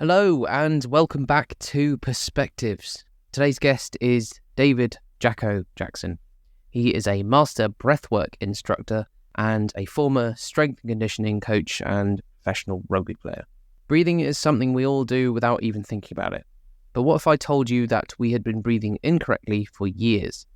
Hello and welcome back to Perspectives. Today's guest is David Jacko Jackson. He is a master breathwork instructor and a former strength and conditioning coach and professional rugby player. Breathing is something we all do without even thinking about it. But what if I told you that we had been breathing incorrectly for years?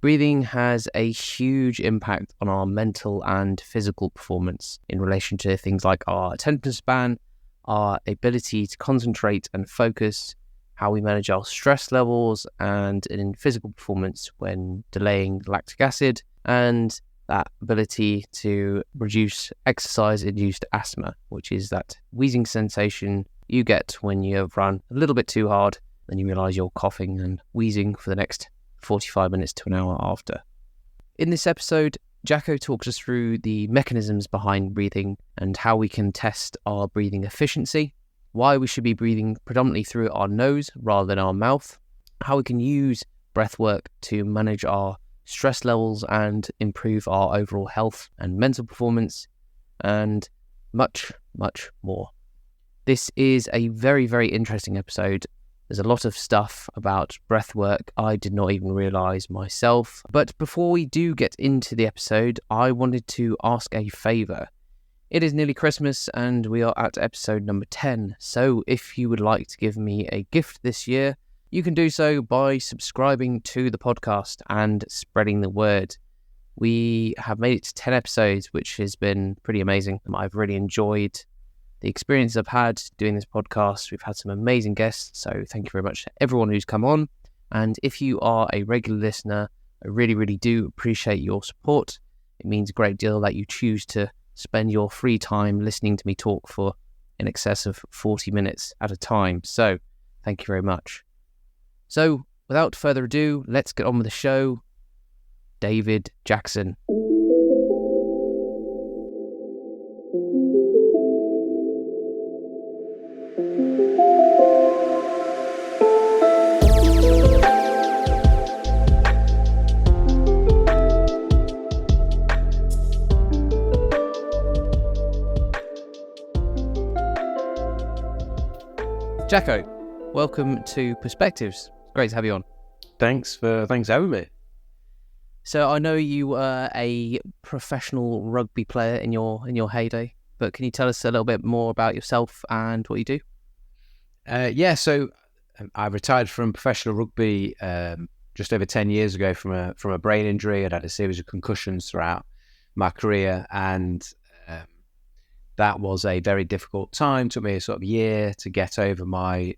Breathing has a huge impact on our mental and physical performance in relation to things like our attention span, our ability to concentrate and focus, how we manage our stress levels, and in physical performance when delaying lactic acid, and that ability to reduce exercise-induced asthma, which is that wheezing sensation you get when you have run a little bit too hard, then you realise you're coughing and wheezing for the next 45 minutes to an hour after. In this episode, Jacko talks us through the mechanisms behind breathing and how we can test our breathing efficiency, why we should be breathing predominantly through our nose rather than our mouth, how we can use breath work to manage our stress levels and improve our overall health and mental performance, and much, much more. This is a very, very interesting episode. There's a lot of stuff about breath work I did not even realise myself. But before we do get into the episode, I wanted to ask a favour. It is nearly Christmas and we are at episode number 10. So if you would like to give me a gift this year, you can do so by subscribing to the podcast and spreading the word. We have made it to 10 episodes, which has been pretty amazing. I've really enjoyed the experience I've had doing this podcast. We've had some amazing guests, so thank you very much to everyone who's come on. And if you are a regular listener, I really, really do appreciate your support. It means a great deal that you choose to spend your free time listening to me talk for in excess of 40 minutes at a time. So thank you very much. So without further ado, let's get on with the show. David Jackson. Jacko, welcome to Perspectives. Great to have you on. Thanks for having me. So I know you were a professional rugby player in your heyday, but can you tell us a little bit more about yourself and what you do? So I retired from professional rugby just over 10 years ago from a brain injury. I'd had a series of concussions throughout my career, and that was a very difficult time. It took me a sort of year to get over my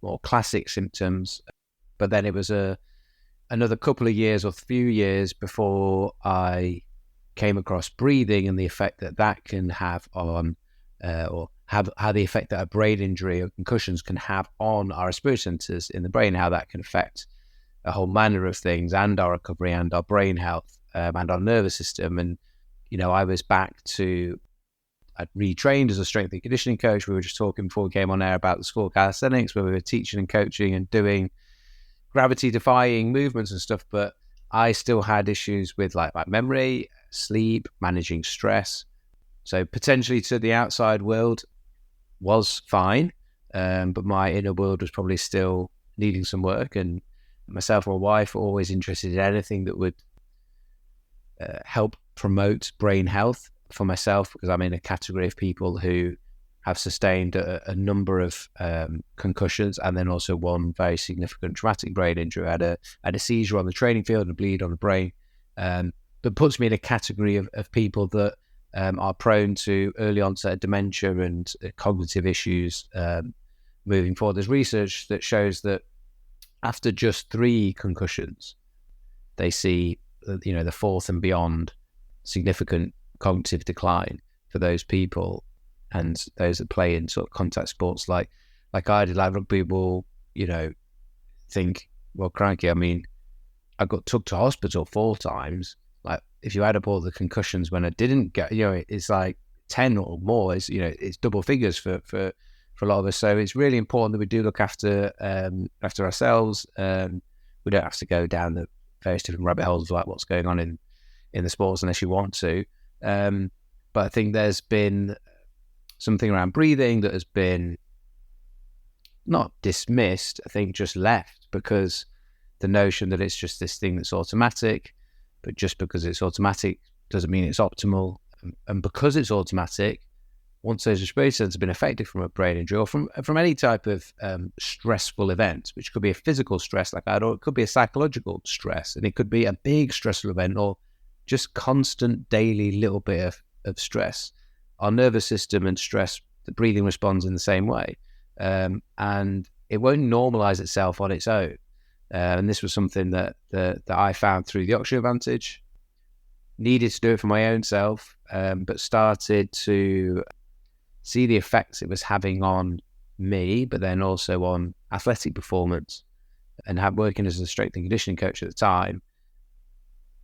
more classic symptoms, but then it was another couple of years or few years before I came across breathing and the effect that can have on, or how the effect that a brain injury or concussions can have on our respiratory centers in the brain, how that can affect a whole manner of things and our recovery and our brain health and our nervous system. And, I was back to, I'd retrained as a strength and conditioning coach. We were just talking before we came on air about the school of calisthenics, where we were teaching and coaching and doing gravity-defying movements and stuff. But I still had issues with like my memory, sleep, managing stress. So potentially to the outside world was fine, but my inner world was probably still needing some work. And myself and my wife were always interested in anything that would help promote brain health. For myself, because I'm in a category of people who have sustained a number of concussions, and then also one very significant traumatic brain injury. I had a seizure on the training field and a bleed on the brain. That puts me in a category of people that are prone to early onset dementia and cognitive issues moving forward. There's research that shows that after just 3 concussions, they see the fourth and beyond significant cognitive decline for those people, and those that play in sort of contact sports like I did, like rugby, will think, well, crikey, I mean, I got took to hospital 4 times. Like, if you add up all the concussions when I didn't get, it's like 10 or more. It's double figures for a lot of us. So it's really important that we do look after ourselves. We don't have to go down the various different rabbit holes of like what's going on in the sports unless you want to. But I think there's been something around breathing that has been not dismissed, I think just left, because the notion that it's just this thing that's automatic, but just because it's automatic doesn't mean it's optimal. And because it's automatic, once those respiratory centers have been affected from a brain injury or from any type of stressful event, which could be a physical stress like that, or it could be a psychological stress, and it could be a big stressful event or just constant daily little bit of stress. Our nervous system and stress, the breathing responds in the same way. And it won't normalize itself on its own. And this was something that I found through the Oxygen Advantage. Needed to do it for my own self, but started to see the effects it was having on me, but then also on athletic performance. And working as a strength and conditioning coach at the time,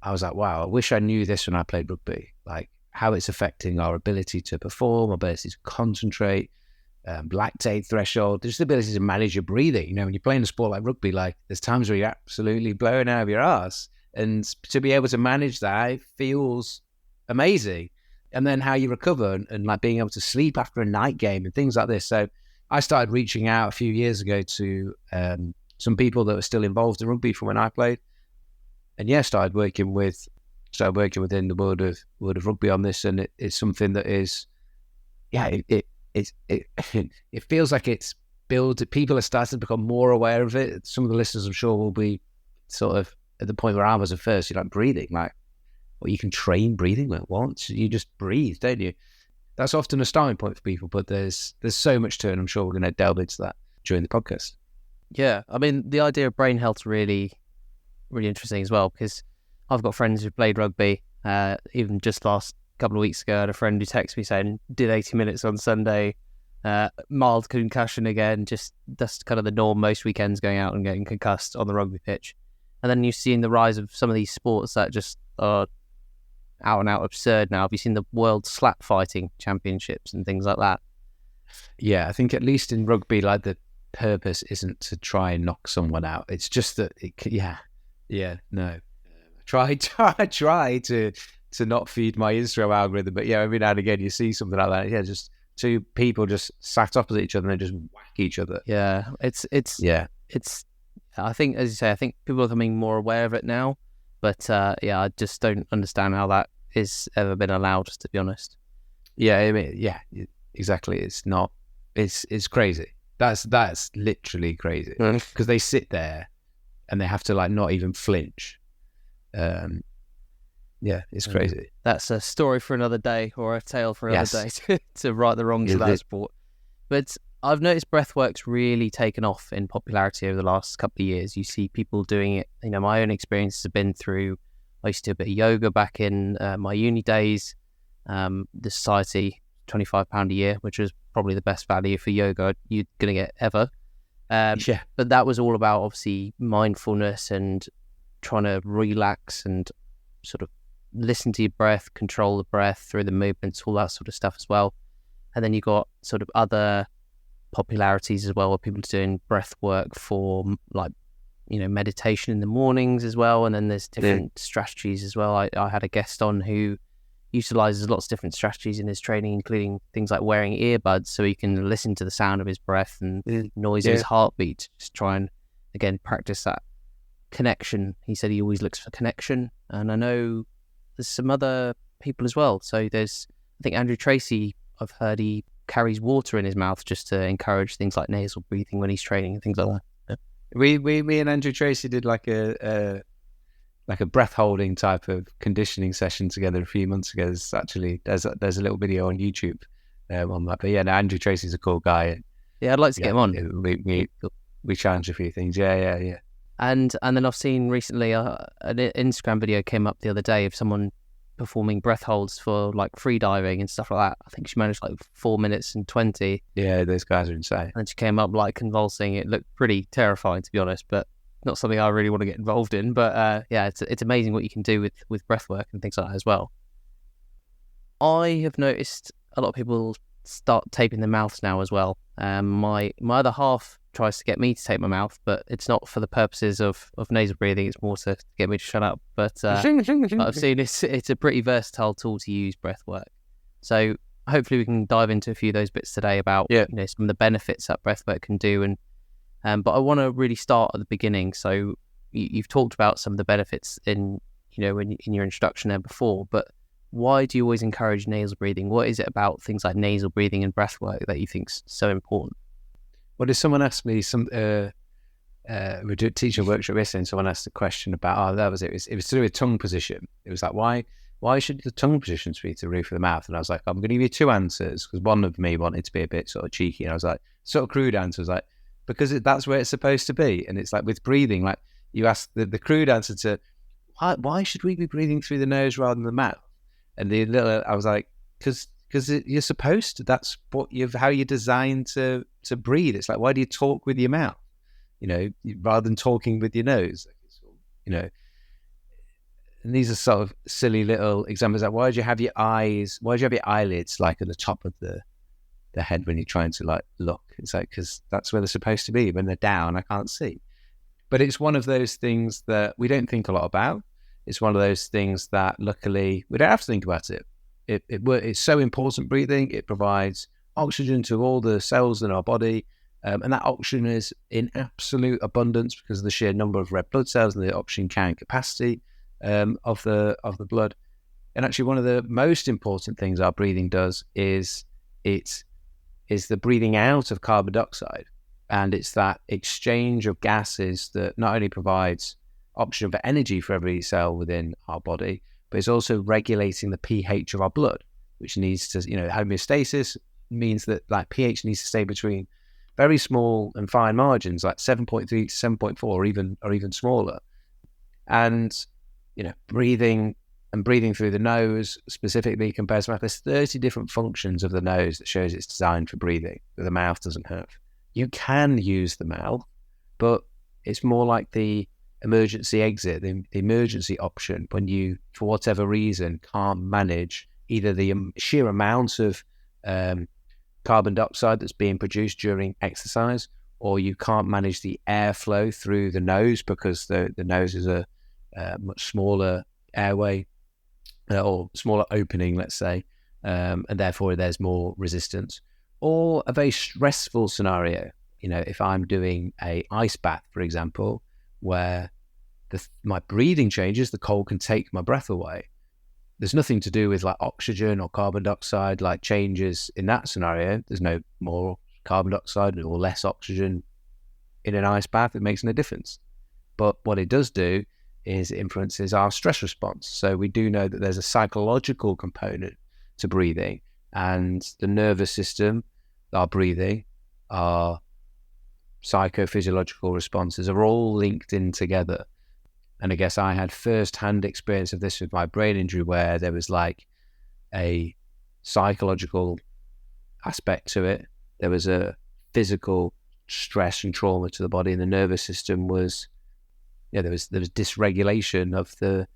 I was like, wow, I wish I knew this when I played rugby, like how it's affecting our ability to perform, our ability to concentrate, lactate threshold, just the ability to manage your breathing. You know, when you're playing a sport like rugby, like there's times where you're absolutely blowing out of your ass, and to be able to manage that, it feels amazing. And then how you recover and like being able to sleep after a night game and things like this. So I started reaching out a few years ago to some people that were still involved in rugby from when I played, and started working within the world of rugby on this. And it's something that is, it feels like it's built. People are starting to become more aware of it. Some of the listeners, I'm sure, will be sort of at the point where I was at first. You're like breathing, like, well, you can train breathing like once. You just breathe, don't you? That's often a starting point for people, but there's so much to it, and I'm sure we're going to delve into that during the podcast. Yeah, I mean, the idea of brain health's really, really interesting as well, because I've got friends who played rugby. Even just last couple of weeks ago, I had a friend who texted me saying, did 80 minutes on Sunday, mild concussion again, just that's kind of the norm most weekends, going out and getting concussed on the rugby pitch. And then you've seen the rise of some of these sports that just are out and out absurd now. Have you seen the World Slap Fighting Championships and things like that? Yeah, I think at least in rugby, like the purpose isn't to try and knock someone out. It's just that, no. I try to not feed my Instagram algorithm, but every now and again you see something like that. Yeah, just two people just sat opposite each other and they just whack each other. Yeah, it's. I think, as you say, I think people are becoming more aware of it now, but I just don't understand how that is ever been allowed, to be honest. Yeah, I mean, exactly. It's not. It's crazy. That's literally crazy, because they sit there and they have to like not even flinch. It's crazy. That's a story for another day, or a tale for another day to right the wrongs of that sport. But I've noticed breathwork's really taken off in popularity over the last couple of years. You see people doing it. You know, my own experiences have been through, I used to do a bit of yoga back in my uni days. The Society, £25 a year, which was probably the best value for yoga you're going to get ever. But that was all about, obviously, mindfulness and trying to relax and sort of listen to your breath, control the breath through the movements, all that sort of stuff as well. And then you got sort of other popularities as well, where people are doing breath work for, like, you know, meditation in the mornings as well. And then there's different strategies as well. I had a guest on who utilizes lots of different strategies in his training, including things like wearing earbuds so he can listen to the sound of his breath and noise of his heartbeat, just try and, again, practice that connection. He said he always looks for connection. And I know there's some other people as well. So there's, I think, Andrew Tracy, I've heard he carries water in his mouth just to encourage things like nasal breathing when he's training and things like that. Me and Andrew Tracy did like a breath holding type of conditioning session together a few months ago. There's a little video on YouTube on that. But Andrew Tracy's a cool guy. Yeah, I'd like to get him on. We challenge a few things. Yeah. And then I've seen recently an Instagram video came up the other day of someone performing breath holds for like free diving and stuff like that. I think she managed like 4 minutes and 20. Yeah, those guys are insane. And she came up like convulsing. It looked pretty terrifying, to be honest, but not something I really want to get involved in. But it's amazing what you can do with breath work and things like that as well. I have noticed a lot of people start taping their mouths now as well. My other half tries to get me to tape my mouth, but it's not for the purposes of nasal breathing. It's more to get me to shut up. But I've seen it's a pretty versatile tool to use, breath work. So hopefully we can dive into a few of those bits today about some of the benefits that breath work can do, and But I want to really start at the beginning. So you've talked about some of the benefits in your introduction there before, but why do you always encourage nasal breathing? What is it about things like nasal breathing and breath work that you think's so important? Well, if someone asked me we do teach a workshop yesterday, and someone asked a question about, that was it. It was to do with tongue position. It was like, why should the tongue positions be to the roof of the mouth? And I was like, I'm going to give you two answers, because one of me wanted to be a bit sort of cheeky, and I was like, sort of crude answer was like, because that's where it's supposed to be. And it's like with breathing, like you ask the crude answer to, why should we be breathing through the nose rather than the mouth? And I was like, because you're supposed to. That's how you're designed to breathe. It's like, why do you talk with your mouth? Rather than talking with your nose. And these are sort of silly little examples. Like, why do you have your eyelids like at the top of the head when you're trying to like look? It's like, because that's where they're supposed to be. When they're down, I can't see. But it's one of those things that we don't think a lot about. It's one of those things that luckily we don't have to think about it. It's so important, breathing. It provides oxygen to all the cells in our body. And that oxygen is in absolute abundance because of the sheer number of red blood cells and the oxygen carrying capacity of the blood. And actually, one of the most important things our breathing does is the breathing out of carbon dioxide. And it's that exchange of gases that not only provides oxygen for energy for every cell within our body, but it's also regulating the pH of our blood, which needs to, homeostasis means that like pH needs to stay between very small and fine margins, like 7.3 to 7.4, or even smaller. And breathing through the nose specifically compares to mouth. There's 30 different functions of the nose that shows it's designed for breathing that the mouth doesn't have. You can use the mouth, but it's more like the emergency exit, the emergency option when you, for whatever reason, can't manage either the sheer amount of carbon dioxide that's being produced during exercise, or you can't manage the airflow through the nose because the nose is a much smaller airway or smaller opening, let's say, and therefore there's more resistance. Or a very stressful scenario, if I'm doing a ice bath, for example, where my breathing changes, the cold can take my breath away. There's nothing to do with like oxygen or carbon dioxide, like changes in that scenario. There's no more carbon dioxide or less oxygen in an ice bath. It makes no difference. But what it does do is it influences our stress response. So we do know that there's a psychological component to breathing, and the nervous system, our breathing, our psychophysiological responses are all linked in together. And I guess I had first-hand experience of this with my brain injury, where there was like a psychological aspect to it. There was a physical stress and trauma to the body, and the nervous system was, there was dysregulation of the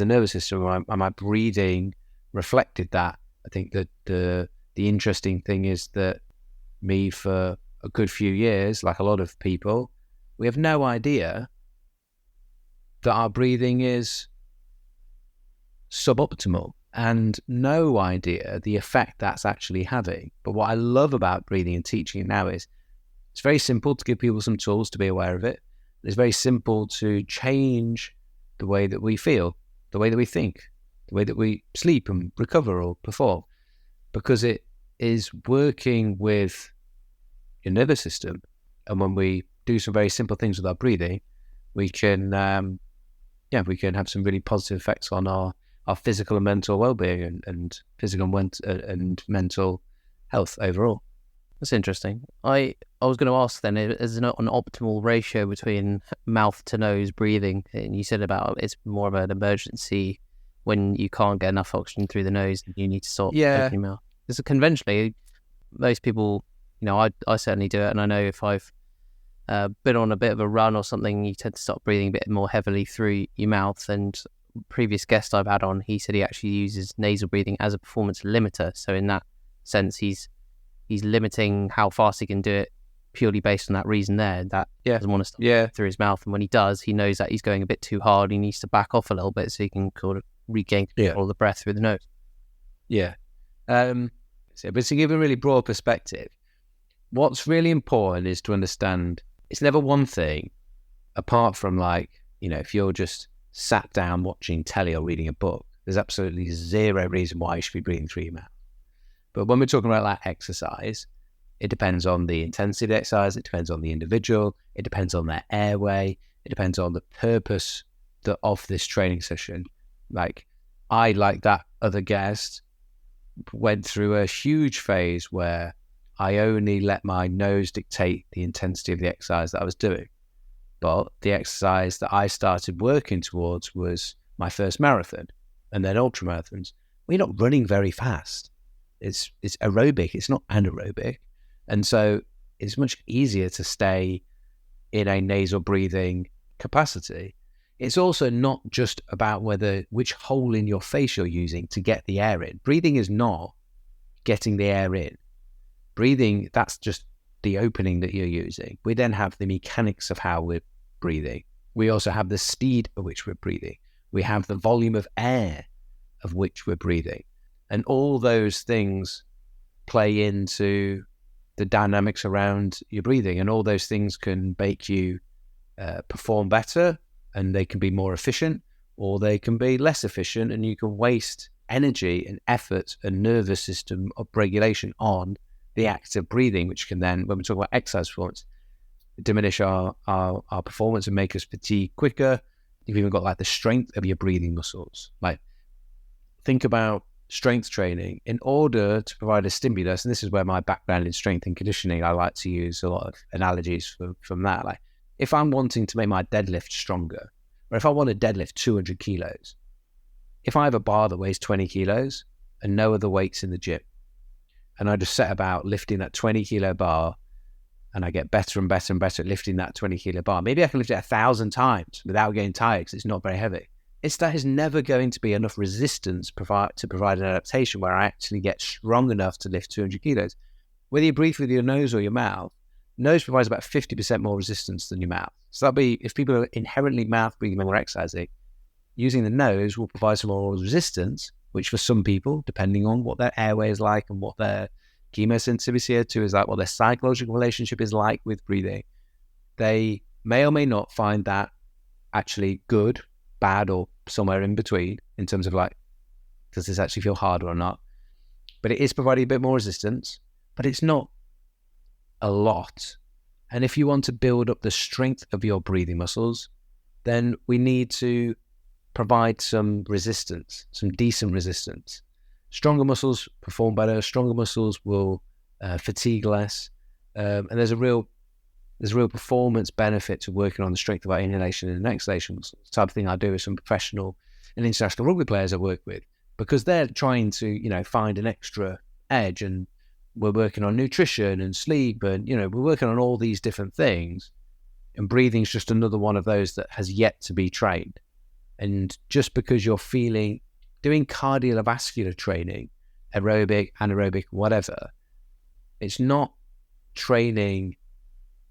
nervous system. And my breathing reflected that. I think that the interesting thing is that me, for a good few years, like a lot of people, we have no idea that our breathing is suboptimal, and no idea the effect that's actually having. But what I love about breathing and teaching it now is it's very simple to give people some tools to be aware of it. It's very simple to change the way that we feel, the way that we think, the way that we sleep and recover or perform, because it is working with your nervous system. And when we do some very simple things with our breathing, we can have some really positive effects on our physical and mental well-being and physical and mental health overall. That's interesting. I was going to ask then, is there an optimal ratio between mouth to nose breathing? And you said about it's more of an emergency when you can't get enough oxygen through the nose and you need to stop opening your mouth. Because conventionally, most people, I certainly do it, and I know if I've been on a bit of a run or something, you tend to start breathing a bit more heavily through your mouth. And previous guest I've had on, he said he actually uses nasal breathing as a performance limiter. So in that sense, he's limiting how fast he can do it purely based on that reason there. That doesn't want to stop through his mouth. And when he does, he knows that he's going a bit too hard. He needs to back off a little bit so he can sort of regain control of the breath through the nose. But to give a really broad perspective, what's really important is to understand it's never one thing apart from like, if you're just sat down watching telly or reading a book, there's absolutely zero reason why you should be breathing through your mouth. But when we're talking about like exercise, it depends on the intensity of the exercise, it depends on the individual, it depends on their airway, it depends on the purpose of this training session. Like I, like that other guest, went through a huge phase where I only let my nose dictate the intensity of the exercise that I was doing. But the exercise that I started working towards was my first marathon and then ultra marathons. We're not running very fast. It's aerobic, it's not anaerobic. And so it's much easier to stay in a nasal breathing capacity. It's also not just about which hole in your face you're using to get the air in. Breathing is not getting the air in. Breathing, that's just the opening that you're using. We then have the mechanics of how we're breathing. We also have the speed at which we're breathing. We have the volume of air of which we're breathing. And all those things play into the dynamics around your breathing. And all those things can make you perform better, and they can be more efficient, or they can be less efficient, and you can waste energy and effort and nervous system upregulation on the act of breathing, which can then, when we talk about exercise performance, diminish our performance and make us fatigue quicker. You've even got like the strength of your breathing muscles. Like think about strength training. In order to provide a stimulus, and this is where my background in strength and conditioning, I like to use a lot of analogies from that. Like if I'm wanting to make my deadlift stronger, or if I want to deadlift 200 kilos, if I have a bar that weighs 20 kilos and no other weights in the gym, and I just set about lifting that 20 kilo bar, and I get better and better and better at lifting that 20 kilo bar, maybe I can lift it 1,000 times without getting tired because it's not very heavy. That is never going to be enough resistance to provide an adaptation where I actually get strong enough to lift 200 kilos. Whether you breathe with your nose or your mouth, nose provides about 50% more resistance than your mouth. So that'll be, if people are inherently mouth breathing when they're exercising, using the nose will provide some more resistance, which for some people, depending on what their airway is like and what their chemosensitivity to is like, what their psychological relationship is like with breathing, they may or may not find that actually good, bad, or somewhere in between in terms of like, does this actually feel harder or not? But it is providing a bit more resistance, but it's not a lot. And if you want to build up the strength of your breathing muscles, then we need to provide some resistance, some decent resistance. Stronger muscles perform better. Stronger muscles will fatigue less. And there's a real performance benefit to working on the strength of our inhalation and exhalation muscles. The type of thing I do with some professional and international rugby players I work with, because they're trying to, find an extra edge, and we're working on nutrition and sleep, and, we're working on all these different things. And breathing is just another one of those that has yet to be trained. And just because you're doing cardiovascular training, aerobic, anaerobic, whatever, it's not training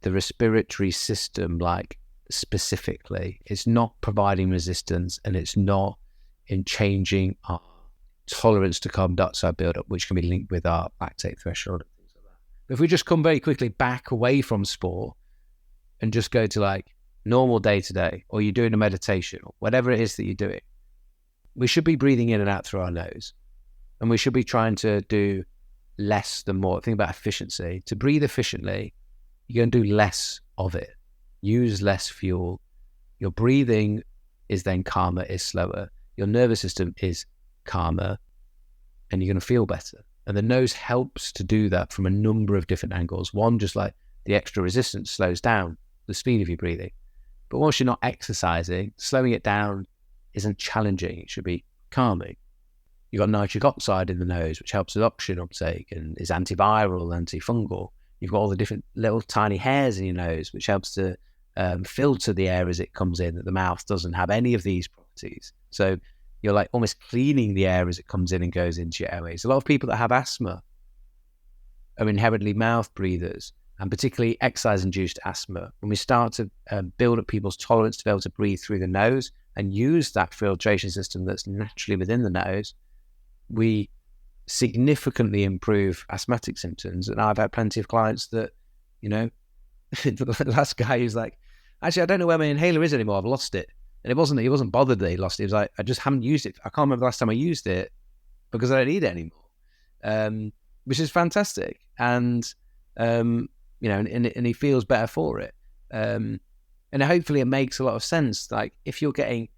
the respiratory system like specifically. It's not providing resistance, and it's not in changing our tolerance to carbon dioxide buildup, which can be linked with our lactate threshold and things like that. But if we just come very quickly back away from sport and just go to like normal day to day, or you're doing a meditation or whatever it is that you're doing, we should be breathing in and out through our nose, and we should be trying to do less than more. Think about efficiency. To breathe efficiently, you're going to do less of it. Use less fuel. Your breathing is then calmer, is slower. Your nervous system is calmer, and you're going to feel better. And the nose helps to do that from a number of different angles. One, just like the extra resistance slows down the speed of your breathing. But once you're not exercising, slowing it down isn't challenging. It should be calming. You've got nitric oxide in the nose, which helps with oxygen uptake and is antiviral, antifungal. You've got all the different little tiny hairs in your nose, which helps to filter the air as it comes in, that the mouth doesn't have any of these properties. So you're like almost cleaning the air as it comes in and goes into your airways. A lot of people that have asthma are inherently mouth breathers, and particularly exercise-induced asthma. When we start to build up people's tolerance to be able to breathe through the nose and use that filtration system that's naturally within the nose, we significantly improve asthmatic symptoms. And I've had plenty of clients that, the last guy who's like, actually, I don't know where my inhaler is anymore. I've lost it. And he wasn't bothered that he lost it. He was like, I just haven't used it. I can't remember the last time I used it because I don't need it anymore. Which is fantastic. And, and he feels better for it. And hopefully it makes a lot of sense. Like if you're getting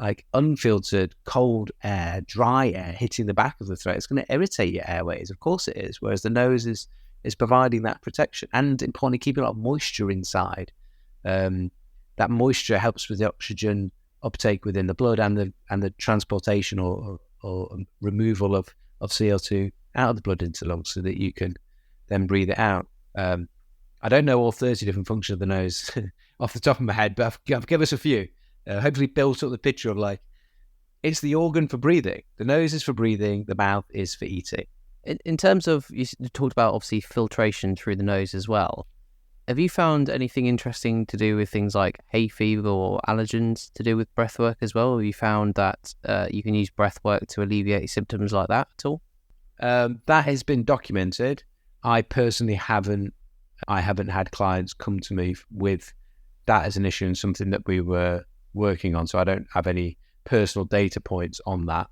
like unfiltered, cold air, dry air hitting the back of the throat, it's going to irritate your airways. Of course it is. Whereas the nose is providing that protection and importantly, keeping a lot of moisture inside. That moisture helps with the oxygen uptake within the blood and the transportation or removal of CO2 out of the blood into the lungs so that you can then breathe it out. I don't know all 30 different functions of the nose off the top of my head, but I've given us a few. Hopefully built up the picture of like, it's the organ for breathing. The nose is for breathing, the mouth is for eating. In terms of, you talked about obviously filtration through the nose as well. Have you found anything interesting to do with things like hay fever or allergens to do with breath work as well? Have you found that you can use breath work to alleviate symptoms like that at all? That has been documented. I personally haven't had clients come to me with that as an issue and something that we were working on. So I don't have any personal data points on that.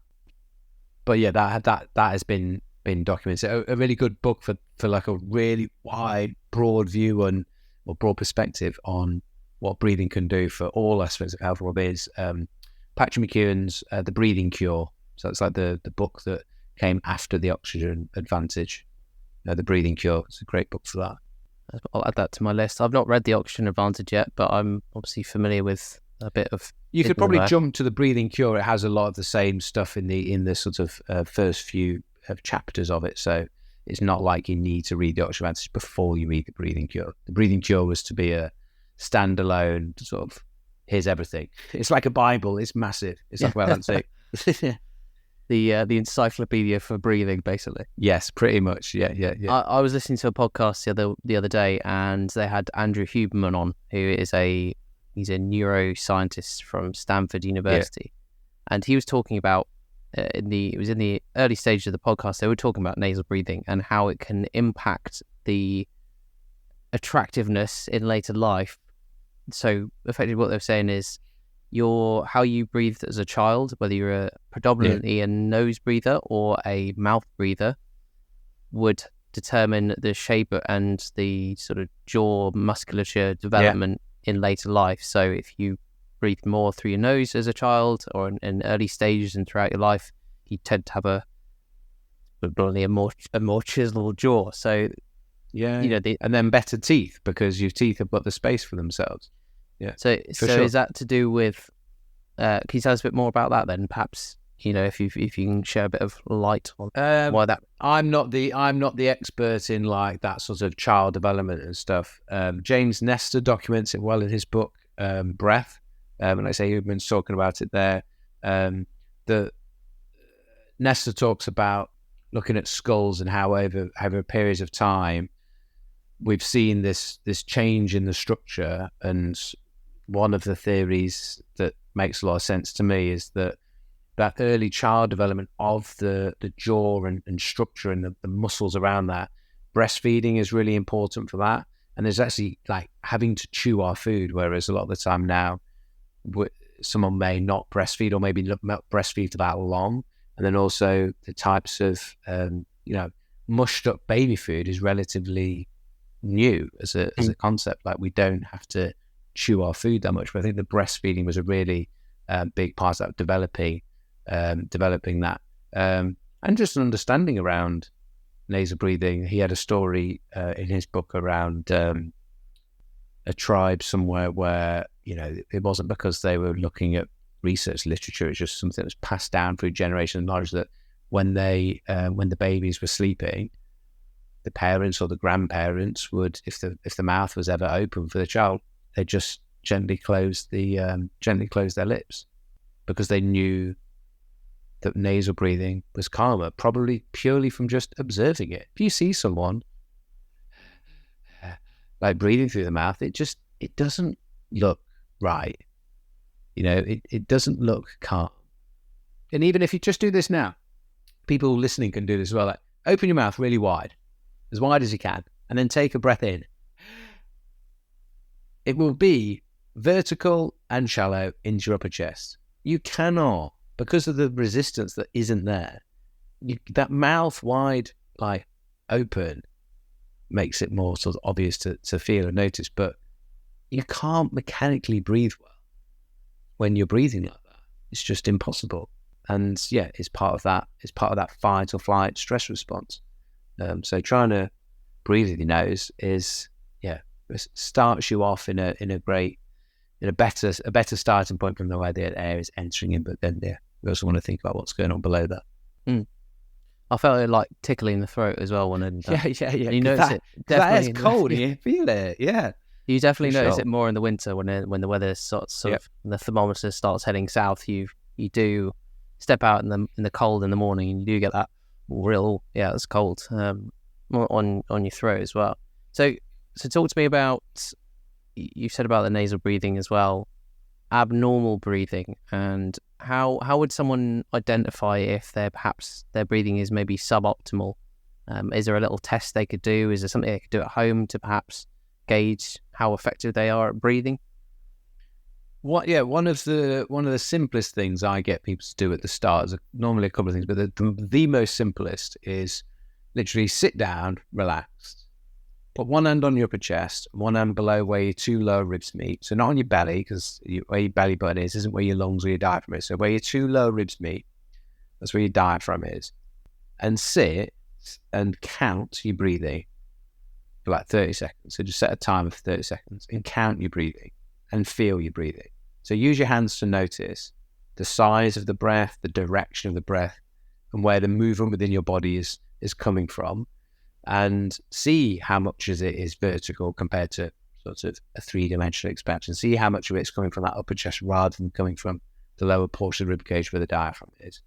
But yeah, that has been documented. A really good book for like a really wide, broad view or broad perspective on what breathing can do for all aspects of health and well-being is Patrick McKeown's The Breathing Cure. So it's like the book that came after The Oxygen Advantage. The Breathing Cure. It's a great book for that. I'll add that to my list. I've not read The Oxygen Advantage yet, but I'm obviously familiar with a bit of. You could probably jump to The Breathing Cure. It has a lot of the same stuff in the sort of first few chapters of it. So it's not like you need to read The Oxygen Advantage before you read The Breathing Cure. The Breathing Cure was to be a standalone sort of, here's everything. It's like a Bible. It's massive. It's like, well, that's it. The encyclopedia for breathing, basically. Yes, pretty much. Yeah. I was listening to a podcast the other day, and they had Andrew Huberman on, who is he's a neuroscientist from Stanford University, and he was talking about it was in the early stages of the podcast. They were talking about nasal breathing and how it can impact the attractiveness in later life. So effectively, what they're saying is how you breathed as a child, whether you're predominantly a nose breather or a mouth breather, would determine the shape and the sort of jaw musculature development in later life. So if you breathe more through your nose as a child or in early stages and throughout your life, you tend to have probably a more chiseled jaw. So and then better teeth because your teeth have got the space for themselves. Yeah. So is that to do with? Can you tell us a bit more about that then? Perhaps if you can share a bit of light on why that. I'm not the expert in like that sort of child development and stuff. James Nestor documents it well in his book Breath. And I say Huberman's talking about it there. The Nestor talks about looking at skulls and how over periods of time we've seen this change in the structure. And one of the theories that makes a lot of sense to me is that early child development of the jaw and structure and the muscles around that, breastfeeding is really important for that. And there's actually like having to chew our food, whereas a lot of the time now, someone may not breastfeed or maybe not breastfeed for that long. And then also the types of, mushed up baby food is relatively new as a concept. Like we don't have to chew our food that much, but I think the breastfeeding was a really big part of developing that. And just an understanding around nasal breathing. He had a story in his book around a tribe somewhere where, it wasn't because they were looking at research literature, it's just something that was passed down through generations of knowledge that when the babies were sleeping, the parents or the grandparents would, if the mouth was ever open for the child, they just gently close their lips because they knew that nasal breathing was calmer, probably purely from just observing it. If you see someone like breathing through the mouth, it doesn't look right. It doesn't look calm. And even if you just do this now, people listening can do this as well. Like open your mouth really wide as you can, and then take a breath in. it will be vertical and shallow into your upper chest. You cannot, because of the resistance that isn't there, that mouth wide, like open, makes it more sort of obvious to feel and notice, but you can't mechanically breathe well when you're breathing like that. It's just impossible. And yeah, it's part of that fight or flight stress response. So trying to breathe with your nose starts you off in a better starting point from the way the air is entering in. But then we also want to think about what's going on below that. I felt it like tickling the throat as well when I did that. Yeah. You notice it definitely. That is cold. You feel it. Yeah. You definitely notice it more in the winter when the weather sort of the thermometer starts heading south. You do step out in the cold in the morning, and you do get that real it's cold on your throat as well. So talk to me about, you said about the nasal breathing as well, abnormal breathing, and how would someone identify if their breathing is maybe suboptimal? Is there a little test they could do? Is there something they could do at home to perhaps gauge how effective they are at breathing? One of the simplest things I get people to do at the start is normally a couple of things, but the most simplest is literally sit down, relaxed, put one hand on your upper chest, one hand below where your two lower ribs meet. So not on your belly, because where your belly button is isn't where your lungs or your diaphragm is. So where your two lower ribs meet, that's where your diaphragm is. And sit and count your breathing for like 30 seconds. So just set a timer for 30 seconds and count your breathing and feel your breathing. So use your hands to notice the size of the breath, the direction of the breath, and where the movement within your body is coming from, and see how much of it is vertical compared to sort of a three-dimensional expansion. See how much of it's coming from that upper chest rather than coming from the lower portion of the rib cage where the diaphragm is.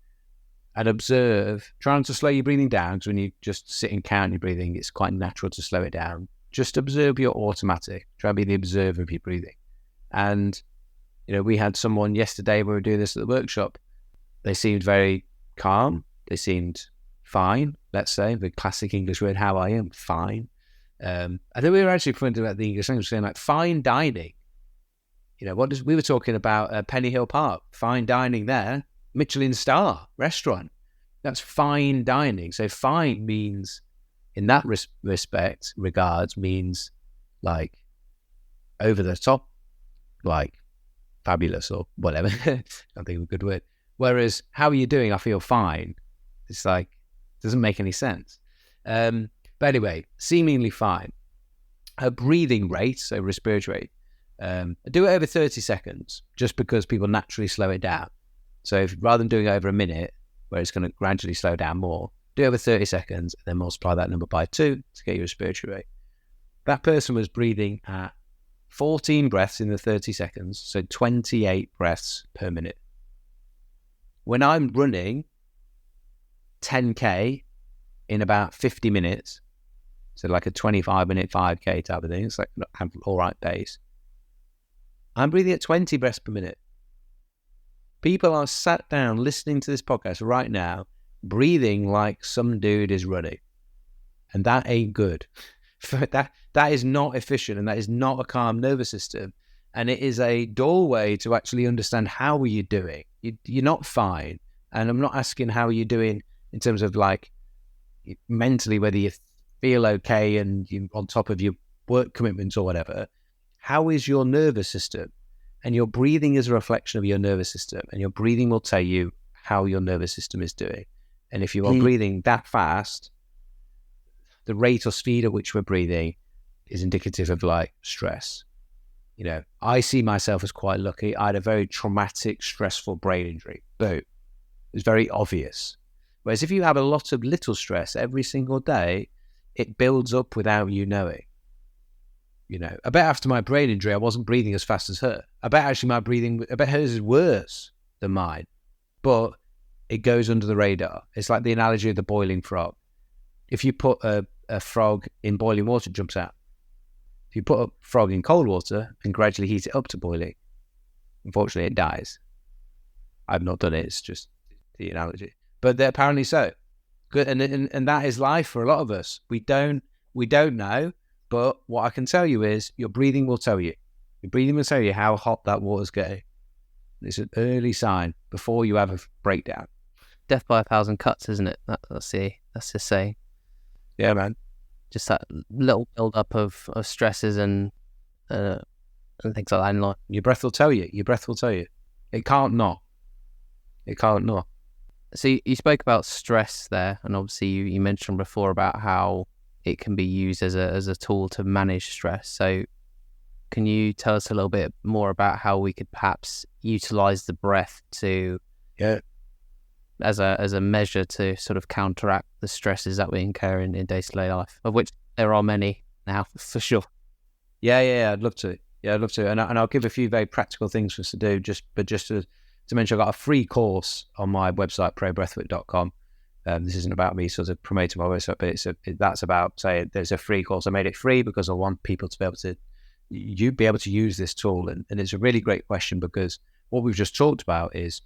And observe, trying to slow your breathing down, because when you just sit and count your breathing, it's quite natural to slow it down. Just observe your automatic. Try and be the observer of your breathing. And, we had someone yesterday when we were doing this at the workshop. They seemed very calm. They seemed fine, let's say, the classic English word, how are you? Fine. I think we were actually pointing about the English language, saying like fine dining. We were talking about Penny Hill Park, fine dining there, Michelin star restaurant. That's fine dining. So fine means, in that regards, means like over the top, like fabulous or whatever. I don't think of a good word. Whereas, how are you doing? I feel fine. It's like, doesn't make any sense. But anyway, seemingly fine. Her breathing rate, so respiratory rate, do it over 30 seconds, just because people naturally slow it down. So rather than doing it over a minute, where it's going to gradually slow down more, do it over 30 seconds, and then multiply that number by 2 to get your respiratory rate. That person was breathing at 14 breaths in the 30 seconds, so 28 breaths per minute. When I'm running 10K in about 50 minutes, so like a 25-minute 5K type of thing, it's like an all right pace, I'm breathing at 20 breaths per minute. People are sat down listening to this podcast right now, breathing like some dude is running. And that ain't good. That is not efficient, and that is not a calm nervous system. And it is a doorway to actually understand, how are you doing? You're not fine. And I'm not asking how are you doing in terms of like mentally, whether you feel okay and you're on top of your work commitments or whatever. How is your nervous system? And your breathing is a reflection of your nervous system, and your breathing will tell you how your nervous system is doing. And if you are breathing that fast, the rate or speed at which we're breathing is indicative of like stress. I see myself as quite lucky. I had a very traumatic, stressful brain injury. Boom. It was very obvious. Whereas if you have a lot of little stress every single day, it builds up without you knowing. I bet after my brain injury, I wasn't breathing as fast as her. I bet actually I bet hers is worse than mine. But it goes under the radar. It's like the analogy of the boiling frog. If you put a frog in boiling water, it jumps out. If you put a frog in cold water and gradually heat it up to boiling, unfortunately it dies. I've not done it, it's just the analogy. But they're apparently so. Good, and that is life for a lot of us. We don't know, but what I can tell you is your breathing will tell you. Your breathing will tell you how hot that water's getting. It's an early sign before you have a breakdown. Death by 1,000 cuts, isn't it? That's the saying. Yeah, man. Just that little build up of stresses and things like that in life. Your breath will tell you. Your breath will tell you. It can't not. It can't not. So you spoke about stress there, and obviously you mentioned before about how it can be used as a tool to manage stress. So can you tell us a little bit more about how we could perhaps utilize the breath to as a measure to sort of counteract the stresses that we incur in day-to-day life, of which there are many now, for sure. Yeah, I'd love to. Yeah, I'd love to. And I'll give a few very practical things for us to do, just to mention, I've got a free course on my website, probreathwork.com. This isn't about me sort of promoting my website, but that's about, say, there's a free course. I made it free because I want people to be able to use this tool. And it's a really great question, because what we've just talked about is,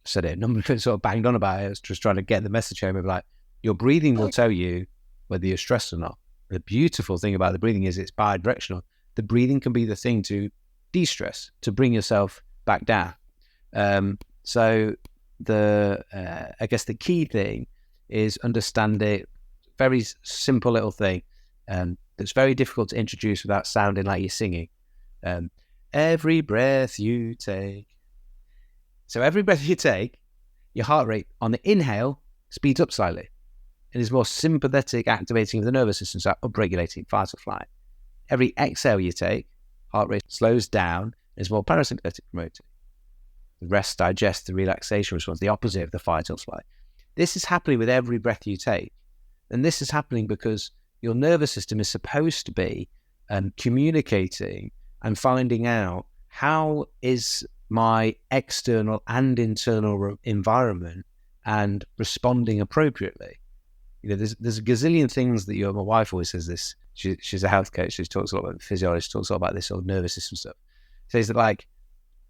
said it, a number of sort of banged on about it. I was just trying to get the message home of like, your breathing will tell you whether you're stressed or not. The beautiful thing about the breathing is it's bi-directional. The breathing can be the thing to de-stress, to bring yourself back down. So I guess the key thing is understanding, very simple little thing, that's very difficult to introduce without sounding like you're singing. Every breath you take. So every breath you take, your heart rate on the inhale speeds up slightly. It is more sympathetic activating of the nervous system, so upregulating fight or flight. Every exhale you take, heart rate slows down and is more parasympathetic promoting. The rest, digest, the relaxation response, the opposite of the fight or flight. This is happening with every breath you take. And this is happening because your nervous system is supposed to be communicating and finding out, how is my external and internal environment, and responding appropriately. You know, there's a gazillion things that my wife always says this. She's a health coach. She talks a lot about physiology. She talks a lot about this sort of nervous system stuff. Says that, like,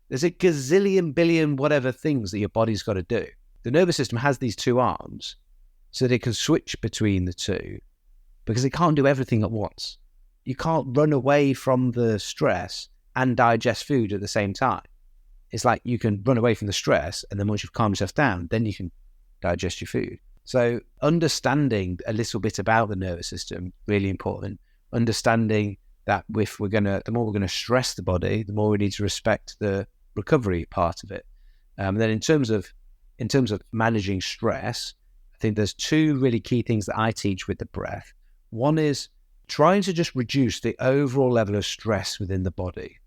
there's a gazillion billion whatever things that your body's got to do. The nervous system has these two arms so that it can switch between the two, because it can't do everything at once. You can't run away from the stress and digest food at the same time. It's like you can run away from the stress, and then once you've calmed yourself down, then you can digest your food. So understanding a little bit about the nervous system, really important. Understanding that the more we're going to stress the body, the more we need to respect the recovery part of it. And then in terms of managing stress, I think there's two really key things that I teach with the breath. One is trying to just reduce the overall level of stress within the body.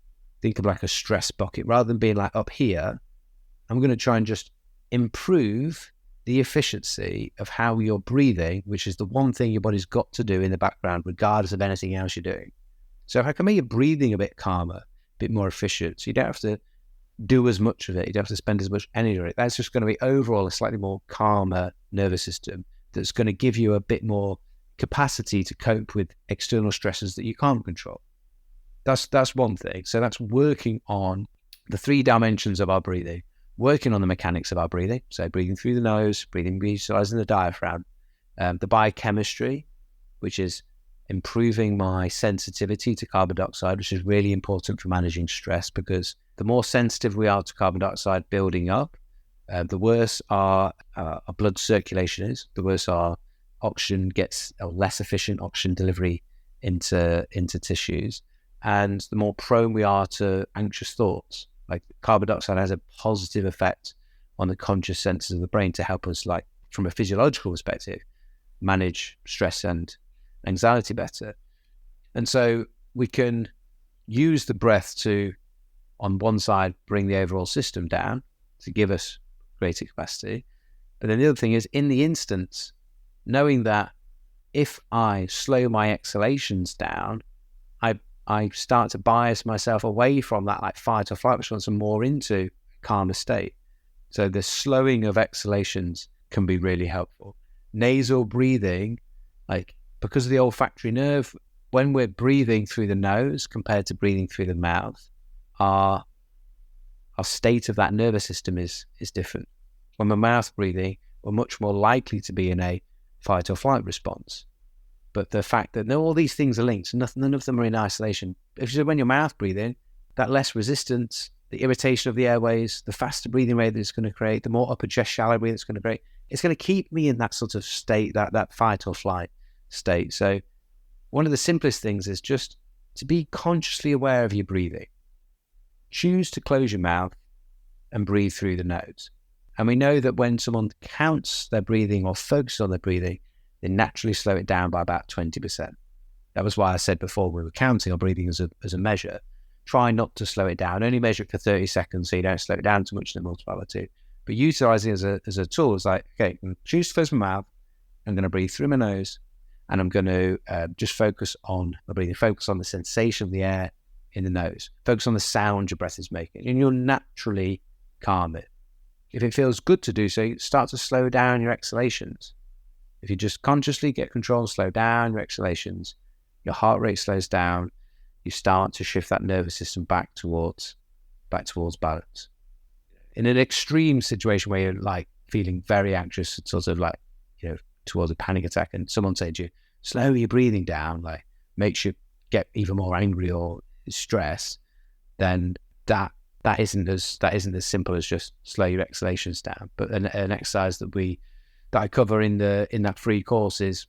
Think of like a stress bucket. Rather than being like up here, I'm going to try and just improve the efficiency of how you're breathing, which is the one thing your body's got to do in the background, regardless of anything else you're doing. So if I can make your breathing a bit calmer, a bit more efficient, so you don't have to do as much of it, you don't have to spend as much energy on it, that's just going to be overall a slightly more calmer nervous system that's going to give you a bit more capacity to cope with external stresses that you can't control. That's one thing. So that's working on the 3 dimensions of our breathing, working on the mechanics of our breathing. So breathing through the nose, visualizing the diaphragm, the biochemistry, which is improving my sensitivity to carbon dioxide, which is really important for managing stress, because the more sensitive we are to carbon dioxide building up, the worse our blood circulation is, the worse our oxygen gets, or less efficient oxygen delivery into tissues, and the more prone we are to anxious thoughts. Like, carbon dioxide has a positive effect on the conscious senses of the brain to help us, like, from a physiological perspective, manage stress and anxiety better. And so we can use the breath to, on one side, bring the overall system down to give us greater capacity. But then the other thing is, in the instance, knowing that if I slow my exhalations down, I start to bias myself away from that like fight or flight response and more into a calmer state. So the slowing of exhalations can be really helpful. Nasal breathing, like, because of the olfactory nerve, when we're breathing through the nose compared to breathing through the mouth, our state of that nervous system is different. When we're mouth breathing, we're much more likely to be in a fight or flight response. But the fact that all these things are linked, none of them are in isolation. If when your mouth breathing, that less resistance, the irritation of the airways, the faster breathing rate that it's going to create, the more upper chest shallow breathing it's going to create, it's going to keep me in that sort of state, that fight or flight state. So one of the simplest things is just to be consciously aware of your breathing. Choose to close your mouth and breathe through the nose. And we know that when someone counts their breathing or focuses on their breathing, they naturally slow it down by about 20%. That was why I said before we were counting our breathing as a measure. Try not to slow it down. Only measure it for 30 seconds so you don't slow it down too much and multiply by 2. But utilizing it as a tool is like, okay, I'm going to choose to close my mouth. I'm going to breathe through my nose, and I'm going to just focus on my breathing, focus on the sensation of the air in the nose, focus on the sound your breath is making, and you'll naturally calm it. If it feels good to do so, start to slow down your exhalations. If you just consciously get control and slow down your exhalations, your heart rate slows down, you start to shift that nervous system back towards balance. In an extreme situation where you're like feeling very anxious, sort of like, towards a panic attack, and someone said to you, slow your breathing down, like makes you get even more angry or stressed, then that isn't as simple as just slow your exhalations down. But an exercise that I cover in that free course is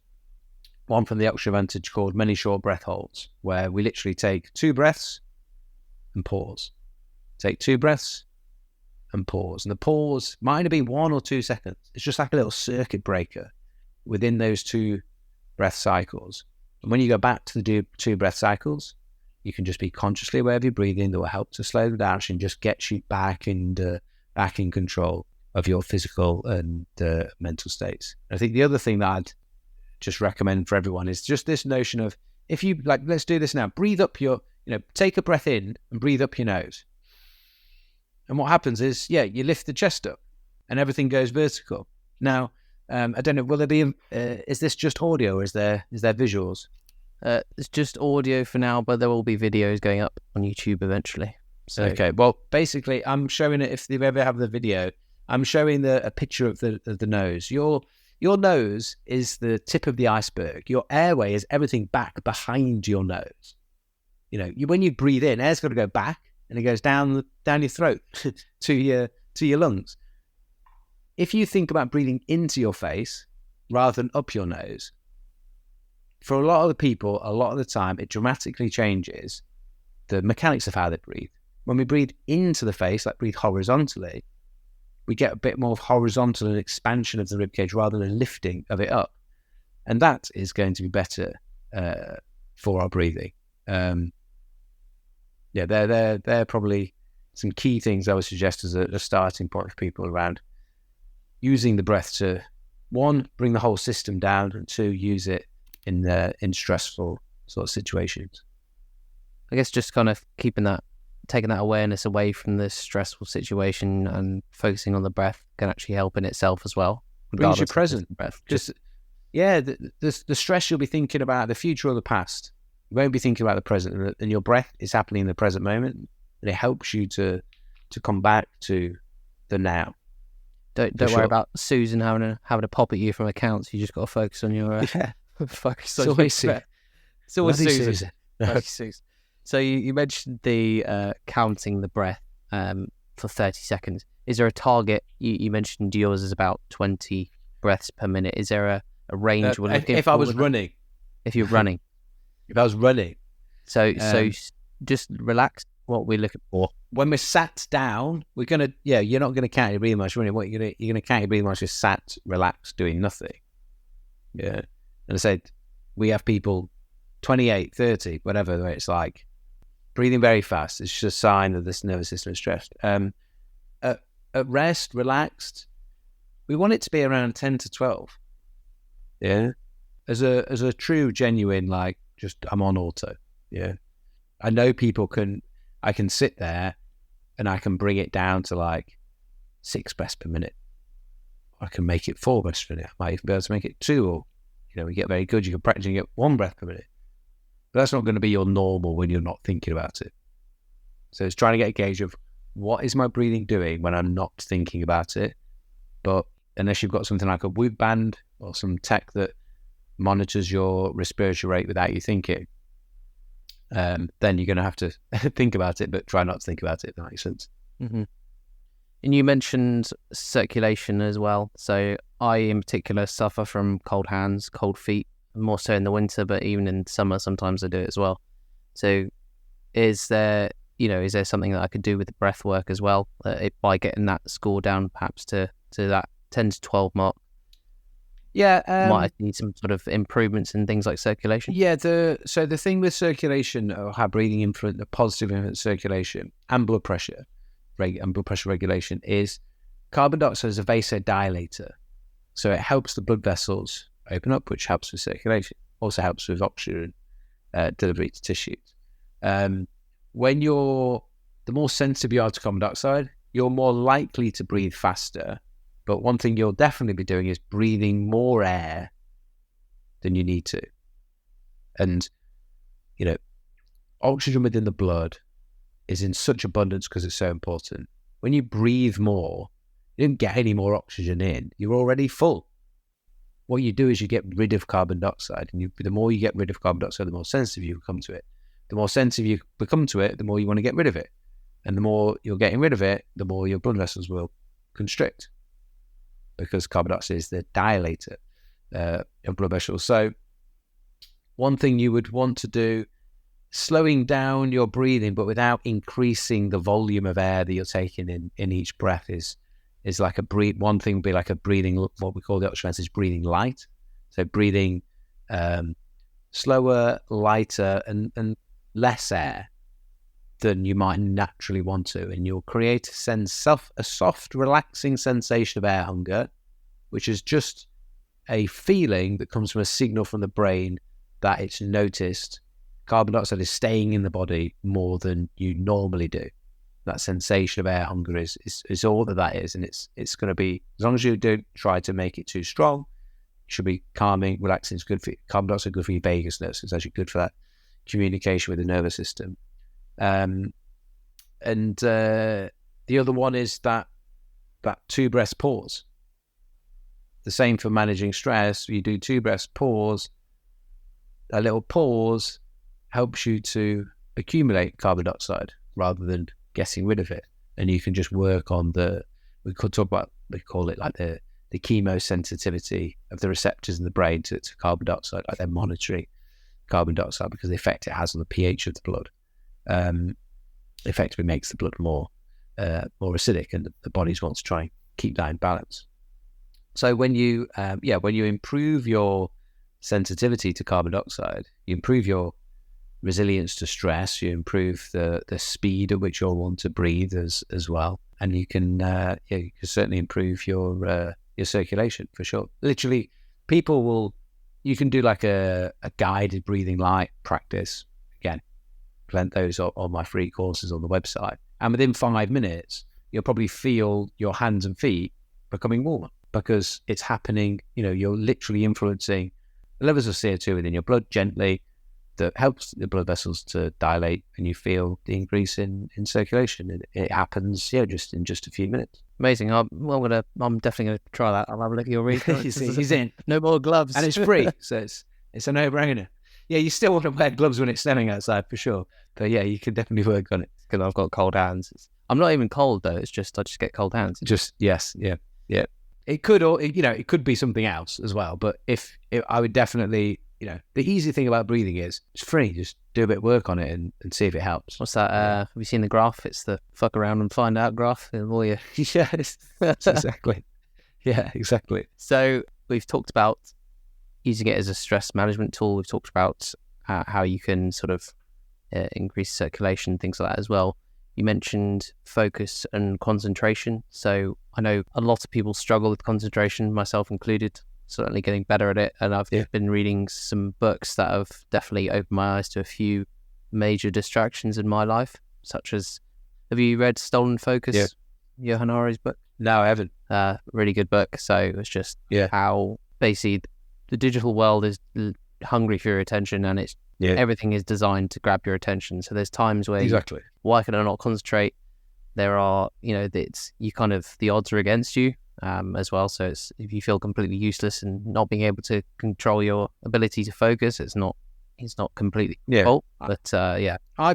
one from the Oxford Advantage called many short breath holds, where we literally take 2 breaths and pause. Take 2 breaths and pause. And the pause might only be 1 or 2 seconds. It's just like a little circuit breaker within those 2 breath cycles. And when you go back to the 2 breath cycles, you can just be consciously aware of your breathing. That will help to slow them down and just get you back in control of your physical and mental states. I think the other thing that I'd just recommend for everyone is just this notion of, if you like, let's do this now. Breathe up take a breath in and breathe up your nose. And what happens is, you lift the chest up and everything goes vertical. Now, I don't know, will there be, is this just audio or is there visuals? It's just audio for now, but there will be videos going up on YouTube eventually. So. Okay, well, basically, I'm showing it, if they ever have the video, I'm showing a picture of the nose. Your nose is the tip of the iceberg. Your airway is everything back behind your nose. When you breathe in, air's got to go back, and it goes down your throat to your lungs. If you think about breathing into your face rather than up your nose, for a lot of the people, a lot of the time, it dramatically changes the mechanics of how they breathe. When we breathe into the face, like breathe horizontally, we get a bit more horizontal and expansion of the ribcage rather than a lifting of it up. And that is going to be better for our breathing. They're probably some key things I would suggest as a starting point for people around using the breath to, 1, bring the whole system down, and 2, use it in stressful sort of situations. I guess just kind of taking that awareness away from the stressful situation and focusing on the breath can actually help in itself as well. Brings you present. The stress, you'll be thinking about the future or the past. You won't be thinking about the present, and your breath is happening in the present moment, and it helps you to come back to the now. Don't worry about Susan having a pop at you from accounts. You just got to focus on your focus on your breath. It's always Susan. Susan. So you mentioned the counting the breath for 30 seconds. Is there a target? You mentioned yours is about 20 breaths per minute. Is there a range we're looking for? If I was running. If you're running. If I was running. So just relax. What we're looking for. When we're sat down, we're going to, you're not going to count your breathing whilst running. What you're going to count your breathing whilst you're sat, relaxed, doing nothing. Yeah. And I said, we have people 28, 30, whatever, where it's like breathing very fast. It's just a sign that this nervous system is stressed. At rest, relaxed, we want it to be around 10 to 12. Yeah. As a true, genuine, like, just I'm on auto. Yeah. I know I can sit there and I can bring it down to like 6 breaths per minute. I can make it 4 breaths per minute. I might even be able to make it 2, or, we get very good. You can practice and get 1 breath per minute. But that's not going to be your normal when you're not thinking about it. So it's trying to get a gauge of what is my breathing doing when I'm not thinking about it. But unless you've got something like a Whoop band or some tech that monitors your respiratory rate without you thinking, then you're going to have to think about it, but try not to think about it, if that makes sense. Mm-hmm. And you mentioned circulation as well. So I, in particular, suffer from cold hands, cold feet, more so in the winter, but even in summer, sometimes I do it as well. So is there something that I could do with the breath work as well, by getting that score down perhaps to that 10 to 12 mark? Yeah. Might I need some sort of improvements in things like circulation? Yeah. So the thing with circulation, or how breathing influence, the positive influence circulation and blood pressure regulation, is carbon dioxide is a vasodilator. So it helps the blood vessels open up, which helps with circulation. Also helps with oxygen delivery to tissues. The more sensitive you are to carbon dioxide, you're more likely to breathe faster. But one thing you'll definitely be doing is breathing more air than you need to. And, oxygen within the blood is in such abundance because it's so important. When you breathe more, you don't get any more oxygen in. You're already full. What you do is you get rid of carbon dioxide. And the more you get rid of carbon dioxide, the more sensitive you become to it. The more sensitive you become to it, the more you want to get rid of it. And the more you're getting rid of it, the more your blood vessels will constrict, because carbon dioxide is the dilator of blood vessels. So one thing you would want to do, slowing down your breathing, but without increasing the volume of air that you're taking in each breath, is like one thing would be like a breathing, what we call the oxygen is breathing light. So breathing slower, lighter, and less air than you might naturally want to, and you'll create a soft, relaxing sensation of air hunger, which is just a feeling that comes from a signal from the brain that it's noticed carbon dioxide is staying in the body more than you normally do. That sensation of air hunger is all that is, and it's going to be, as long as you don't try to make it too strong, it should be calming, relaxing. It's good for carbon dioxide, good for your vagus nerve. It's actually good for that communication with the nervous system. And the other one is that 2 breaths pause. The same for managing stress. You do 2 breaths pause. A little pause helps you to accumulate carbon dioxide rather than getting rid of it. And you can just work on we call it like the chemosensitivity of the receptors in the brain to carbon dioxide, like they're monitoring carbon dioxide because the effect it has on the pH of the blood. Effectively makes the blood more acidic, and the body wants to try and keep that in balance. So when you improve your sensitivity to carbon dioxide, you improve your resilience to stress, you improve the speed at which you'll want to breathe as well, and you can certainly improve your circulation for sure. Literally, you can do like a guided breathing light practice. Again, those on my free courses on the website, and within 5 minutes you'll probably feel your hands and feet becoming warmer, because it's happening. You're literally influencing the levels of CO2 within your blood gently, that helps the blood vessels to dilate, and you feel the increase in circulation. It happens just in a few minutes. Amazing. I'm definitely going to try that. I'll have a look at your read. He's in. No more gloves. And it's free, so it's a no-brainer. Yeah, you still want to wear gloves when it's snowing outside for sure. But yeah, you can definitely work on it. Because I've got cold hands. I'm not even cold though. It's just I just get cold hands. Yes, yeah. It could be something else as well. But I would definitely, the easy thing about breathing is it's free. Just do a bit of work on it and see if it helps. What's that? Have you seen the graph? It's the fuck around and find out graph. All your yes, exactly. Yeah, exactly. So we've talked about using it as a stress management tool. We've talked about how you can sort of increase circulation, things like that as well. You mentioned focus and concentration. So I know a lot of people struggle with concentration, myself included, certainly getting better at it. And I've been reading some books that have definitely opened my eyes to a few major distractions in my life, such as, have you read Stolen Focus? Yeah. Johan Hari's book? No, I haven't. Really good book. So it's just how basically the digital world is hungry for your attention, and everything is designed to grab your attention. So there's times where why can I not concentrate? There are, the odds are against you. as well. So if you feel completely useless and not being able to control your ability to focus, it's not completely fault. But I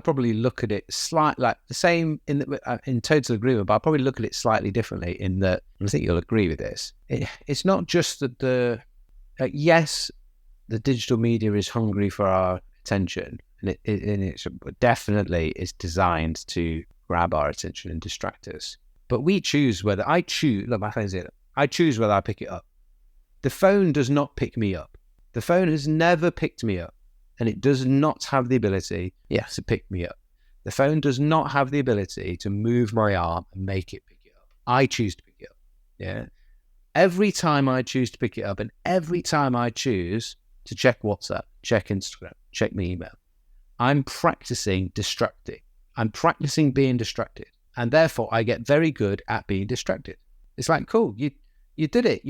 probably look at it slightly like the same in total agreement, but I probably look at it slightly differently in that, and I think you'll agree with this. It's not just that yes, the digital media is hungry for our attention, and it's definitely is designed to grab our attention and distract us. But we choose whether I choose. Look, my phone's here. I choose whether I pick it up. The phone does not pick me up. The phone has never picked me up, and it does not have the ability to pick me up. The phone does not have the ability to move my arm and make it pick it up. I choose to pick it up. Yeah. Every time I choose to pick it up, and every time I choose to check WhatsApp, check Instagram, check my email, I'm practicing distracting. I'm practicing being distracted, and therefore I get very good at being distracted. It's like, cool, you did it.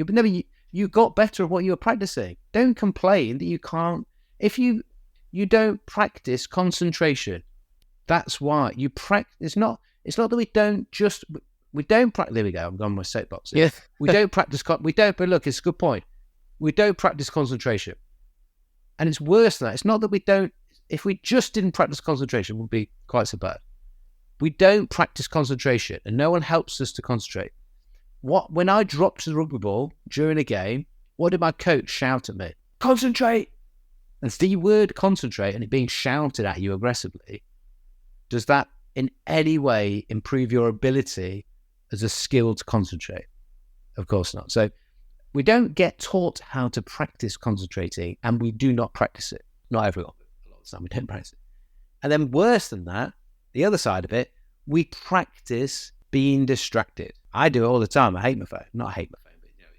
You got better at what you were practicing. Don't complain that you can't. If you don't practice concentration, that's why you practice. It's not that we don't practice. There we go. I'm going my soapbox. Yeah. We don't practice. But look, it's a good point. We don't practice concentration, and it's worse than that. It's not that we don't. If we just didn't practice concentration, it would be quite so bad. We don't practice concentration, and no one helps us to concentrate. When I dropped the rugby ball during a game, what did my coach shout at me? Concentrate. And the word concentrate and it being shouted at you aggressively, does that in any way improve your ability as a skill to concentrate? Of course not. So we don't get taught how to practice concentrating, and we do not practice it. Not everyone, but a lot of the time we don't practice it. And then worse than that, the other side of it, we practice being distracted. I do it all the time. I hate my phone. Not hate my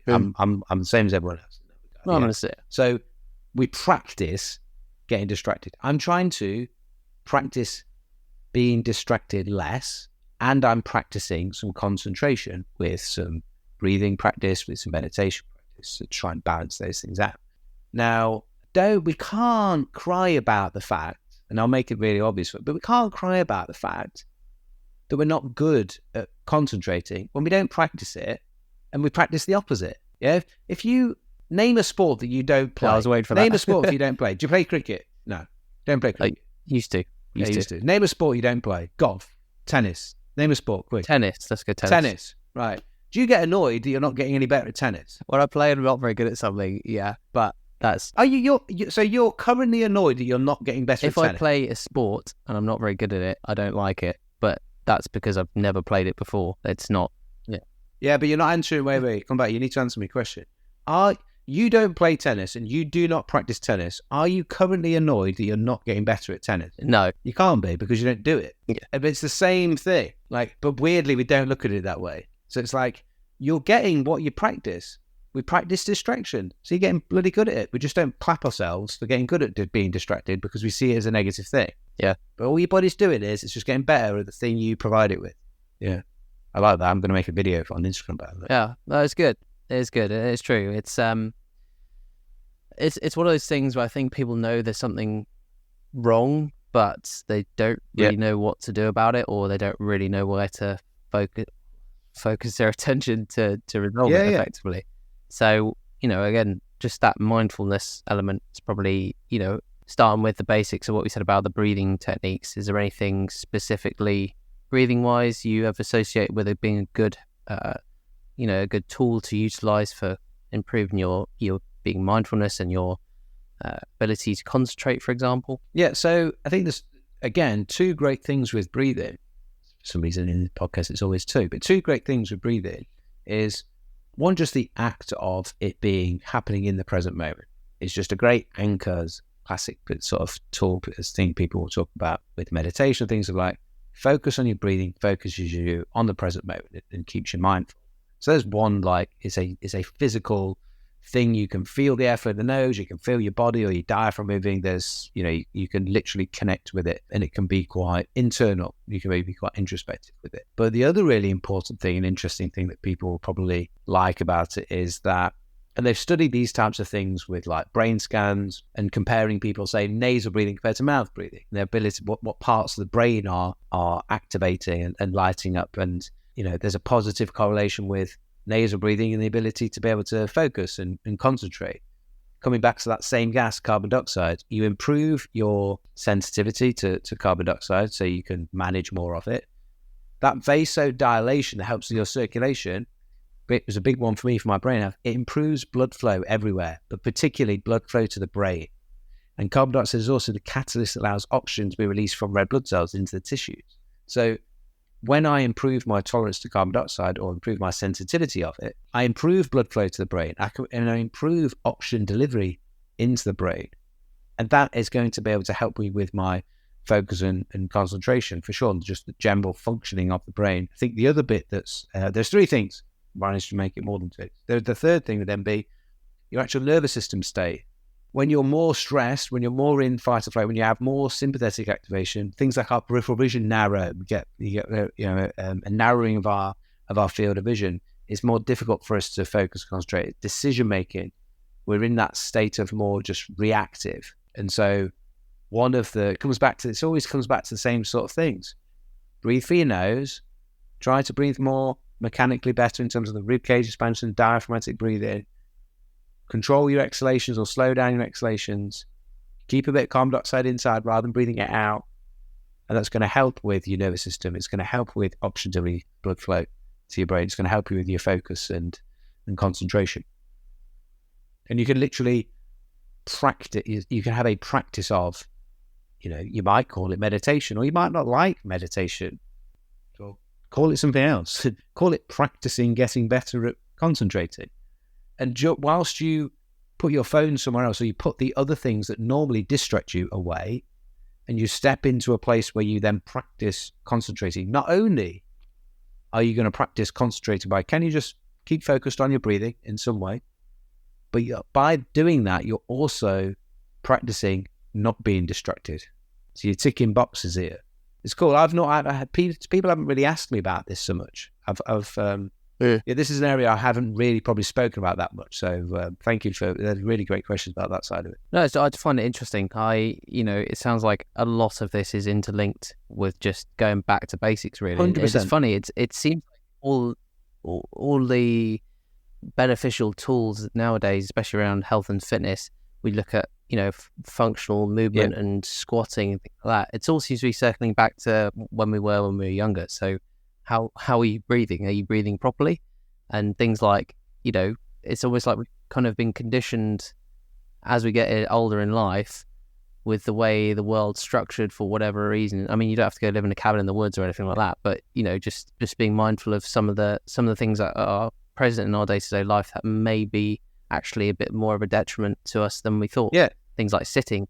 phone, but I'm the same as everyone else. No, I'm going to say it. So we practice getting distracted. I'm trying to practice being distracted less, and I'm practicing some concentration with some breathing practice, with some meditation practice to try and balance those things out. Now, we can't cry about the fact, and I'll make it really obvious, but we can't cry about the fact that we're not good at concentrating when we don't practice it, and we practice the opposite. Yeah. If you name a sport that you don't play, I was waiting for that. Name a sport if you don't play. Do you play cricket? No, don't play cricket. Used to. Used to. Name a sport you don't play. Golf, tennis. Name a sport, quick. Tennis. Let's go tennis. Tennis. Right. Do you get annoyed that you're not getting any better at tennis? When I play and I'm not very good at something, yeah, but that's. So you're currently annoyed that you're not getting better at tennis? If I play a sport and I'm not very good at it, I don't like it, but that's because I've never played it before. It's not. Yeah, but you're not answering. Wait, come back. You need to answer my question. You don't play tennis and you do not practice tennis. Are you currently annoyed that you're not getting better at tennis? No. You can't be, because you don't do it. Yeah. But it's the same thing. But weirdly, we don't look at it that way. So it's like, you're getting what you practice. We practice distraction. So you're getting bloody good at it. We just don't clap ourselves for getting good at being distracted because we see it as a negative thing. Yeah. But all your body's doing is it's just getting better at the thing you provide it with. Yeah. I like that. I'm going to make a video on Instagram about that. Yeah. No, it's good. It's good. It's true. It's one of those things where I think people know there's something wrong, but they don't really know what to do about it, or they don't really know where to focus their attention to resolve it effectively. So, again, just that mindfulness element is probably, starting with the basics of what we said about the breathing techniques. Is there anything specifically breathing wise you have associated with it being a good tool to utilize for improving your being mindfulness and your ability to concentrate, for example? Yeah, so I think there's, again, two great things with breathing. For some reason in the podcast it's always two, but two great things with breathing is, one, just the act of it being happening in the present moment. It's just a great anchor's classic sort of tool, as thing people will talk about with meditation, things like focus on your breathing, focuses you on the present moment and keeps you mindful. So there's one, is a physical thing. You can feel the air through the nose, you can feel your body or your diaphragm moving. There's, you can literally connect with it, and it can be quite internal. You can maybe be quite introspective with it. But the other really important thing and interesting thing that people will probably like about it is that, and they've studied these types of things with brain scans and comparing people, say, nasal breathing compared to mouth breathing, and their ability, what parts of the brain are activating and lighting up. And there's a positive correlation with nasal breathing and the ability to be able to focus and concentrate. Coming back to that same gas, carbon dioxide, you improve your sensitivity to carbon dioxide so you can manage more of it. That vasodilation that helps with your circulation, it was a big one for me, for my brain health. It improves blood flow everywhere, but particularly blood flow to the brain. And carbon dioxide is also the catalyst that allows oxygen to be released from red blood cells into the tissues. So when I improve my tolerance to carbon dioxide or improve my sensitivity of it, I improve blood flow to the brain and I improve oxygen delivery into the brain. And that is going to be able to help me with my focus and concentration for sure, and just the general functioning of the brain. I think the other bit there's three things. Managed to make it more than two. The third thing would then be your actual nervous system state. When you're more stressed, when you're more in fight or flight, when you have more sympathetic activation, things like our peripheral vision narrow. You get a narrowing of our field of vision. It's more difficult for us to focus, concentrate. Decision making, we're in that state of more just reactive. And so it always comes back to the same sort of things. Breathe through your nose. Try to breathe more mechanically better in terms of the rib cage expansion, diaphragmatic breathing. Control your exhalations or slow down your exhalations. Keep a bit of carbon dioxide inside rather than breathing it out. And that's going to help with your nervous system. It's going to help with oxygen delivery, blood flow to your brain. It's going to help you with your focus and concentration. And you can literally practice. You can have a practice of, you might call it meditation, or you might not like meditation. So call it something else. Call it practicing getting better at concentrating. And whilst you put your phone somewhere else, or you put the other things that normally distract you away, and you step into a place where you then practice concentrating, not only are you going to practice concentrating can you just keep focused on your breathing in some way, but by doing that, you're also practicing not being distracted. So you're ticking boxes here. It's cool. People haven't really asked me about this so much. This is an area I haven't really probably spoken about that much. So thank you for really great questions about that side of it. No, I find it interesting. It sounds like a lot of this is interlinked with just going back to basics. Really, 100%. It's funny. It seems like all the beneficial tools nowadays, especially around health and fitness, we look at functional movement and squatting and things like that. It all seems to be circling back to when we were younger. So how are you breathing? Are you breathing properly? And things like, it's almost like we've kind of been conditioned as we get older in life with the way the world's structured for whatever reason. I mean, you don't have to go live in a cabin in the woods or anything like that, but just being mindful of some of the things that are present in our day-to-day life that may be actually a bit more of a detriment to us than we thought. Yeah. Things like sitting.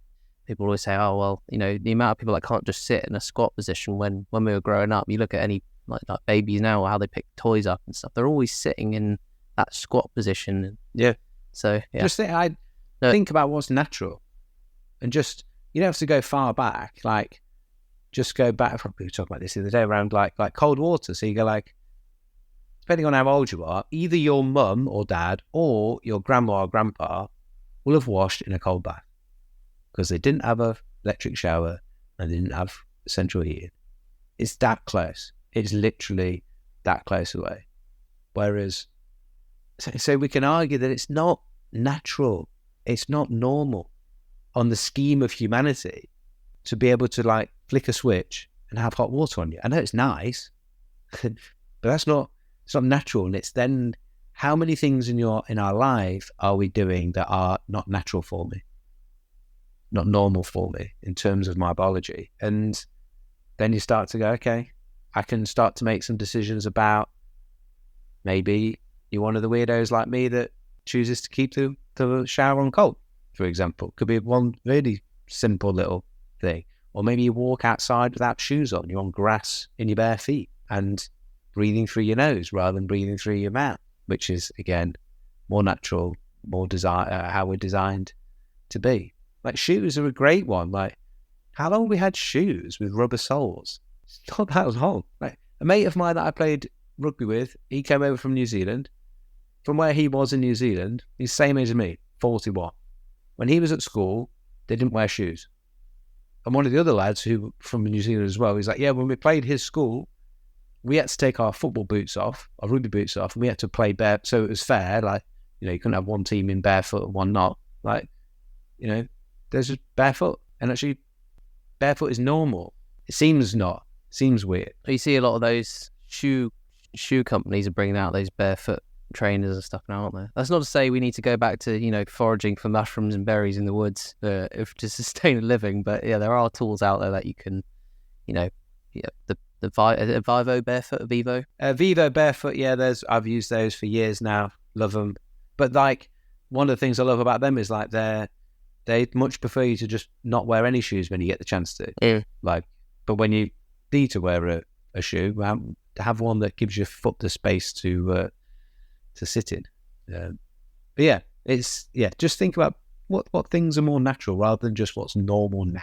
People always say, oh, well, the amount of people that can't just sit in a squat position when we were growing up, you look at any like babies now, or how they pick toys up and stuff, they're always sitting in that squat position. Yeah. So, yeah. Just think about what's natural, and just, you don't have to go far back. Like, just go back. We were talking about this the other day around like cold water. So you go depending on how old you are, either your mum or dad or your grandma or grandpa will have washed in a cold bath because they didn't have a electric shower and they didn't have central heating. It's that close. It's literally that close away. Whereas, so we can argue that it's not natural. It's not normal on the scheme of humanity to be able to flick a switch and have hot water on you. I know it's nice, but it's not natural. And it's then, how many things in our life are we doing that are not natural for me, not normal for me in terms of my biology? And then you start to go, okay, I can start to make some decisions about, maybe you're one of the weirdos like me that chooses to keep the shower on cold, for example. Could be one really simple little thing. Or maybe you walk outside without shoes on, you're on grass in your bare feet and breathing through your nose rather than breathing through your mouth, which is, again, more natural, more how we're designed to be. Like, shoes are a great one. Like, how long have we had shoes with rubber soles? It's not that long. Like, a mate of mine that I played rugby with, he came over from New Zealand. From where he was in New Zealand, he's the same age as me, 41. When he was at school, they didn't wear shoes. And one of the other lads who from New Zealand as well, he's like, yeah, when we played his school, we had to take our football boots off, our rugby boots off, and we had to play bare. So it was fair. Like, you couldn't have one team in barefoot and one not. Like, there's just barefoot, and actually barefoot is normal. It seems not. Seems weird. You see a lot of those shoe companies are bringing out those barefoot trainers and stuff now, aren't they? That's not to say we need to go back to foraging for mushrooms and berries in the woods to sustain a living, but yeah, there are tools out there that you can, the Vivo barefoot, Vivo barefoot. Yeah, I've used those for years now. Love them. But like, one of the things I love about them is like they much prefer you to just not wear any shoes when you get the chance to. Yeah. Like, but when you need to wear a shoe, have one that gives your foot the space to sit in. But yeah, just think about what things are more natural rather than just what's normal now.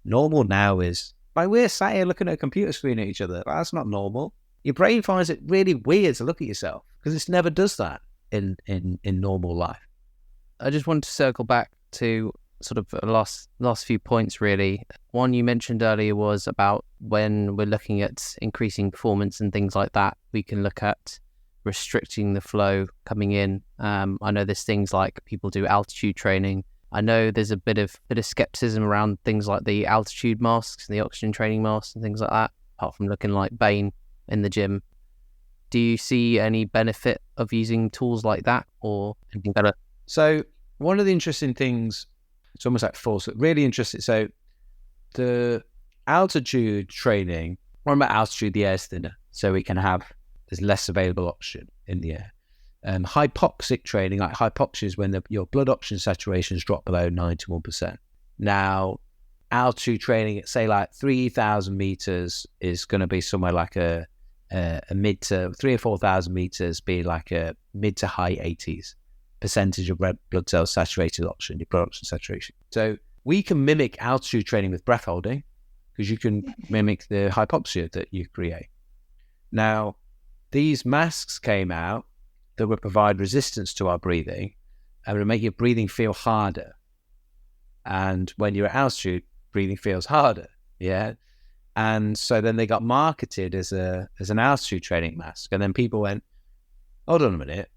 Normal now is, like, we're sat here looking at a computer screen at each other. That's not normal. Your brain finds it really weird to look at yourself because it never does that in normal life. I just wanted to circle back to sort of the last few points, really. One you mentioned earlier was about when we're looking at increasing performance and things like that, we can look at restricting the flow coming in. I know there's things like people do altitude training. I know there's a bit of skepticism around things like the altitude masks and the oxygen training masks and things like that, apart from looking like Bane in the gym. Do you see any benefit of using tools like that or anything better? So one of the interesting things, it's almost like false, really interesting. So the altitude training, what about altitude? The air's thinner, so there's less available oxygen in the air. Hypoxic training, like hypoxia is when your blood oxygen saturations drop below 91%. Now, altitude training at say like 3,000 meters is going to be somewhere like a mid to 3,000 or 4,000 meters, be like a mid to high 80s percentage of red blood cells saturated oxygen, your blood oxygen saturation. So we can mimic altitude training with breath holding because you can mimic the hypoxia that you create. Now, these masks came out that would provide resistance to our breathing and would make your breathing feel harder. And when you're at altitude, breathing feels harder. Yeah. And so then they got marketed as an altitude training mask. And then people went, hold on a minute.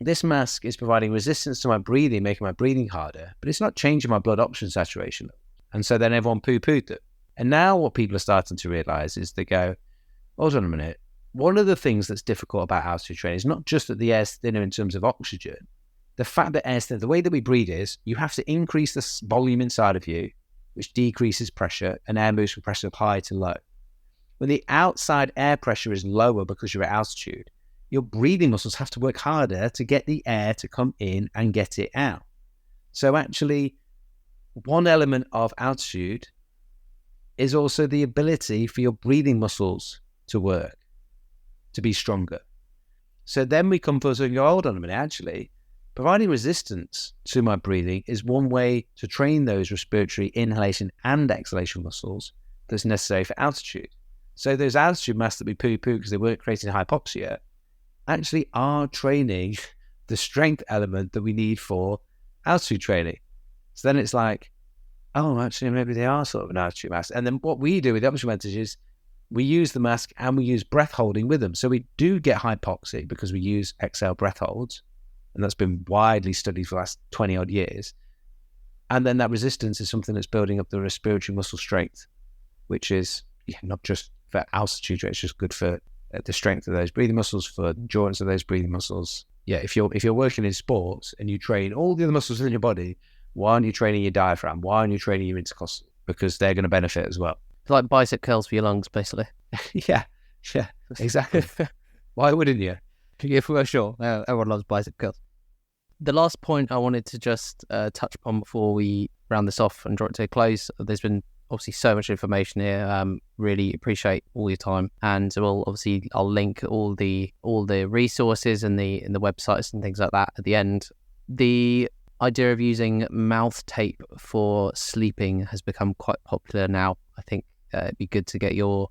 This mask is providing resistance to my breathing, making my breathing harder, but it's not changing my blood oxygen saturation. And so then everyone poo-pooed it. And now what people are starting to realize is they go, hold on a minute. One of the things that's difficult about altitude training is not just that the air's thinner in terms of oxygen. The fact that air's thinner, the way that we breathe is you have to increase the volume inside of you, which decreases pressure, and air moves from pressure of high to low. When the outside air pressure is lower because you're at altitude, your breathing muscles have to work harder to get the air to come in and get it out. So actually, one element of altitude is also the ability for your breathing muscles to work, to be stronger. So then we come forward and go, hold on a minute, actually, providing resistance to my breathing is one way to train those respiratory inhalation and exhalation muscles that's necessary for altitude. So those altitude masks that we poo-poo because they weren't creating hypoxia actually are training the strength element that we need for altitude training. So then it's like, oh, actually, maybe they are sort of an altitude mask. And then what we do with the altitude advantage is we use the mask and we use breath holding with them. So we do get hypoxic because we use exhale breath holds. And that's been widely studied for the last 20 odd years. And then that resistance is something that's building up the respiratory muscle strength, which is not just for altitude, it's just good for the strength of those breathing muscles, for endurance of those breathing muscles. Yeah, if you're working in sports and you train all the other muscles in your body, why aren't you training your diaphragm? Why aren't you training your intercostal? Because they're going to benefit as well. It's like bicep curls for your lungs, basically. yeah, exactly. Why wouldn't you? If we were sure, everyone loves bicep curls. The last point I wanted to just touch upon before we round this off and draw it to a close, there's been obviously so much information here. Really appreciate all your time, and I'll link all the resources and the websites and things like that at the end. The idea of using mouth tape for sleeping has become quite popular now. I think it'd be good to get your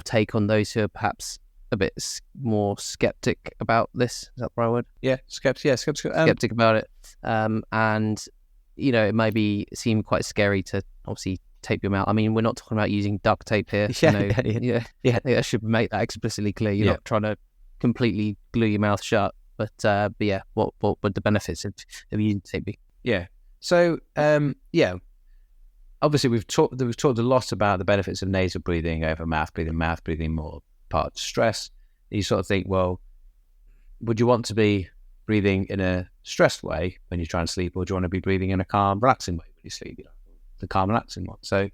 take on those who are perhaps a bit more skeptic about this. Is that the right word? Yeah, skeptic. Skeptic about it. And it may seem quite scary to obviously tape your mouth. I mean, we're not talking about using duct tape here. Yeah. I should make that explicitly clear. You're not trying to completely glue your mouth shut. But yeah, what would the benefits of using tape be? Yeah. So obviously we've talked a lot about the benefits of nasal breathing over mouth breathing more part of stress. You sort of think, well, would you want to be breathing in a stressed way when you try and sleep, or do you want to be breathing in a calm, relaxing way when you sleep? The calm, relaxing one. So,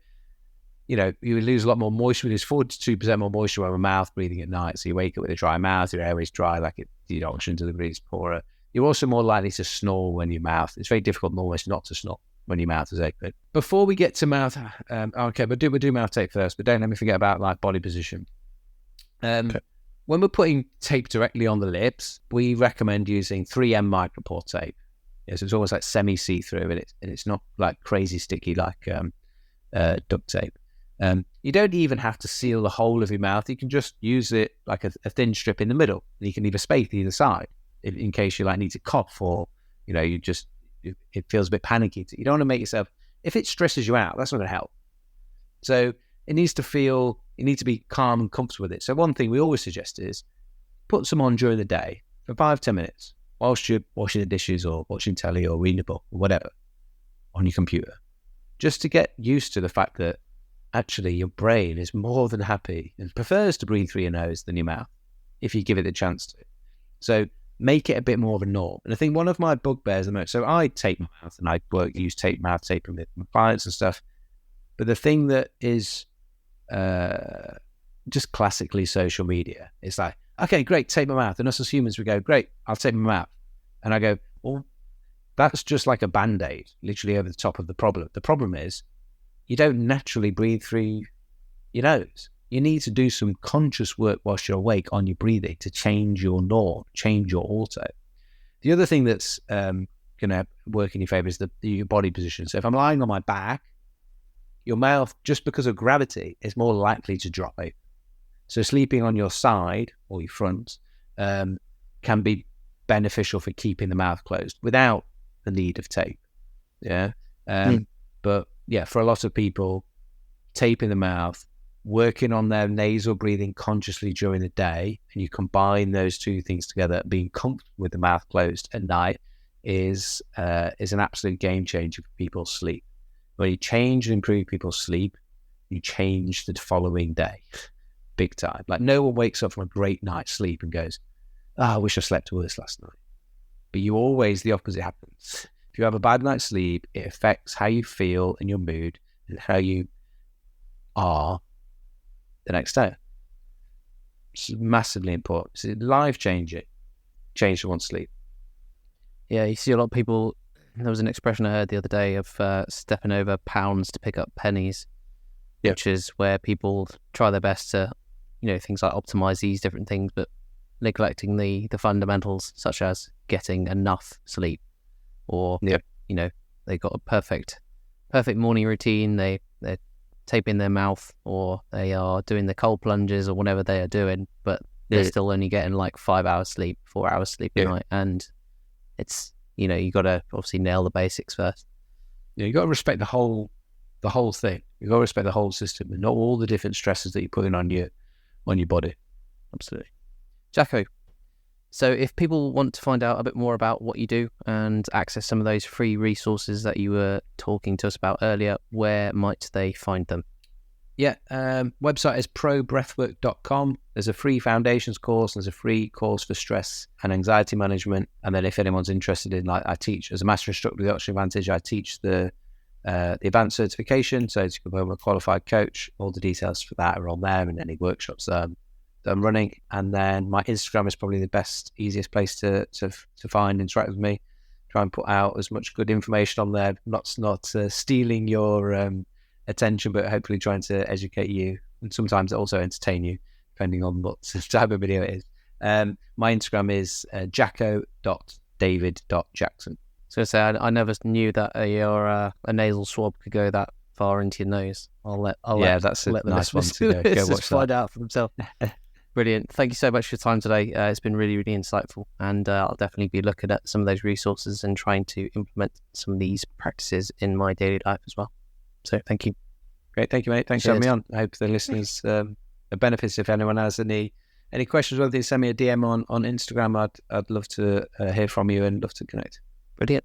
you lose a lot more moisture. We lose 42% more moisture when we're mouth breathing at night. So you wake up with a dry mouth, your airway's dry, the oxygen delivery is poorer. You're also more likely to snore when your mouth. It's very difficult almost not to snore when your mouth is open. Before we get to mouth, okay, we'll do mouth tape first, but don't let me forget about like body position. Okay. When we're putting tape directly on the lips, we recommend using 3M micropore tape. So it's almost like semi-see-through, and it's not like crazy sticky like duct tape. You don't even have to seal the whole of your mouth. You can just use it like a thin strip in the middle, and you can leave a space either side in case you need to cough, or it feels a bit panicky. You don't want to make yourself, if it stresses you out, that's not going to help. So it needs to feel, you need to be calm and comfortable with it. So one thing we always suggest is put some on during the day for 5-10 minutes whilst you're washing the dishes or watching telly or reading a book or whatever on your computer, just to get used to the fact that actually your brain is more than happy and prefers to breathe through your nose than your mouth if you give it the chance to. So make it a bit more of a norm. And I think one of my bugbears the most, so I tape my mouth and I use mouth taping with my clients and stuff. But the thing that is just classically social media, it's like, okay, great, tape my mouth. And us as humans, we go, great, I'll tape my mouth. And I go, well, that's just like a Band-Aid, literally over the top of the problem. The problem is you don't naturally breathe through your nose. You need to do some conscious work whilst you're awake on your breathing to change your norm, change your auto. The other thing that's going to work in your favor is your body position. So if I'm lying on my back, your mouth, just because of gravity, is more likely to drop open. So sleeping on your side or your front can be beneficial for keeping the mouth closed without the need of tape. But yeah, for a lot of people, taping the mouth, working on their nasal breathing consciously during the day, and you combine those two things together, being comfortable with the mouth closed at night is an absolute game changer for people's sleep. When you change and improve people's sleep, you change the following day, big time. Like no one wakes up from a great night's sleep and goes, I wish I slept worse last night. But the opposite happens. If you have a bad night's sleep, it affects how you feel and your mood and how you are the next day. It's massively important. It's life-changing. Change someone's sleep. Yeah, you see a lot of people. There was an expression I heard the other day of stepping over pounds to pick up pennies, which is where people try their best to, things like optimize these different things, but neglecting the fundamentals such as getting enough sleep, or they got a perfect morning routine. They're taping their mouth, or they are doing the cold plunges or whatever they are doing, but they're still only getting like 5 hours sleep, 4 hours sleep a night, and it's. You got to obviously nail the basics first. Yeah, you got to respect the whole thing. You got to respect the whole system and not all the different stresses that you're putting on your body. Absolutely. Jacko, so if people want to find out a bit more about what you do and access some of those free resources that you were talking to us about earlier, where might they find them? Yeah, website is probreathwork.com. There's a free foundations course. There's a free course for stress and anxiety management. And then if anyone's interested in, I teach as a master instructor with the Oxygen Advantage, I teach the advanced certification. So to become a qualified coach, all the details for that are on there, and any workshops that I'm running. And then my Instagram is probably the best, easiest place to find, interact with me. Try and put out as much good information on there, not stealing your attention, but hopefully trying to educate you, and sometimes also entertain you, depending on what type of video it is. My Instagram is jacko.david.jackson. So I never knew that a nasal swab could go that far into your nose. That's a nice one to go watch find out for themselves. Brilliant. Thank you so much for your time today. It's been really, really insightful, and I'll definitely be looking at some of those resources and trying to implement some of these practices in my daily life as well. So thank you. Great. Thank you, mate. Thanks for having me on. I hope the listeners benefits. If anyone has any questions, whether they send me a DM on Instagram, I'd love to hear from you and love to connect. Brilliant.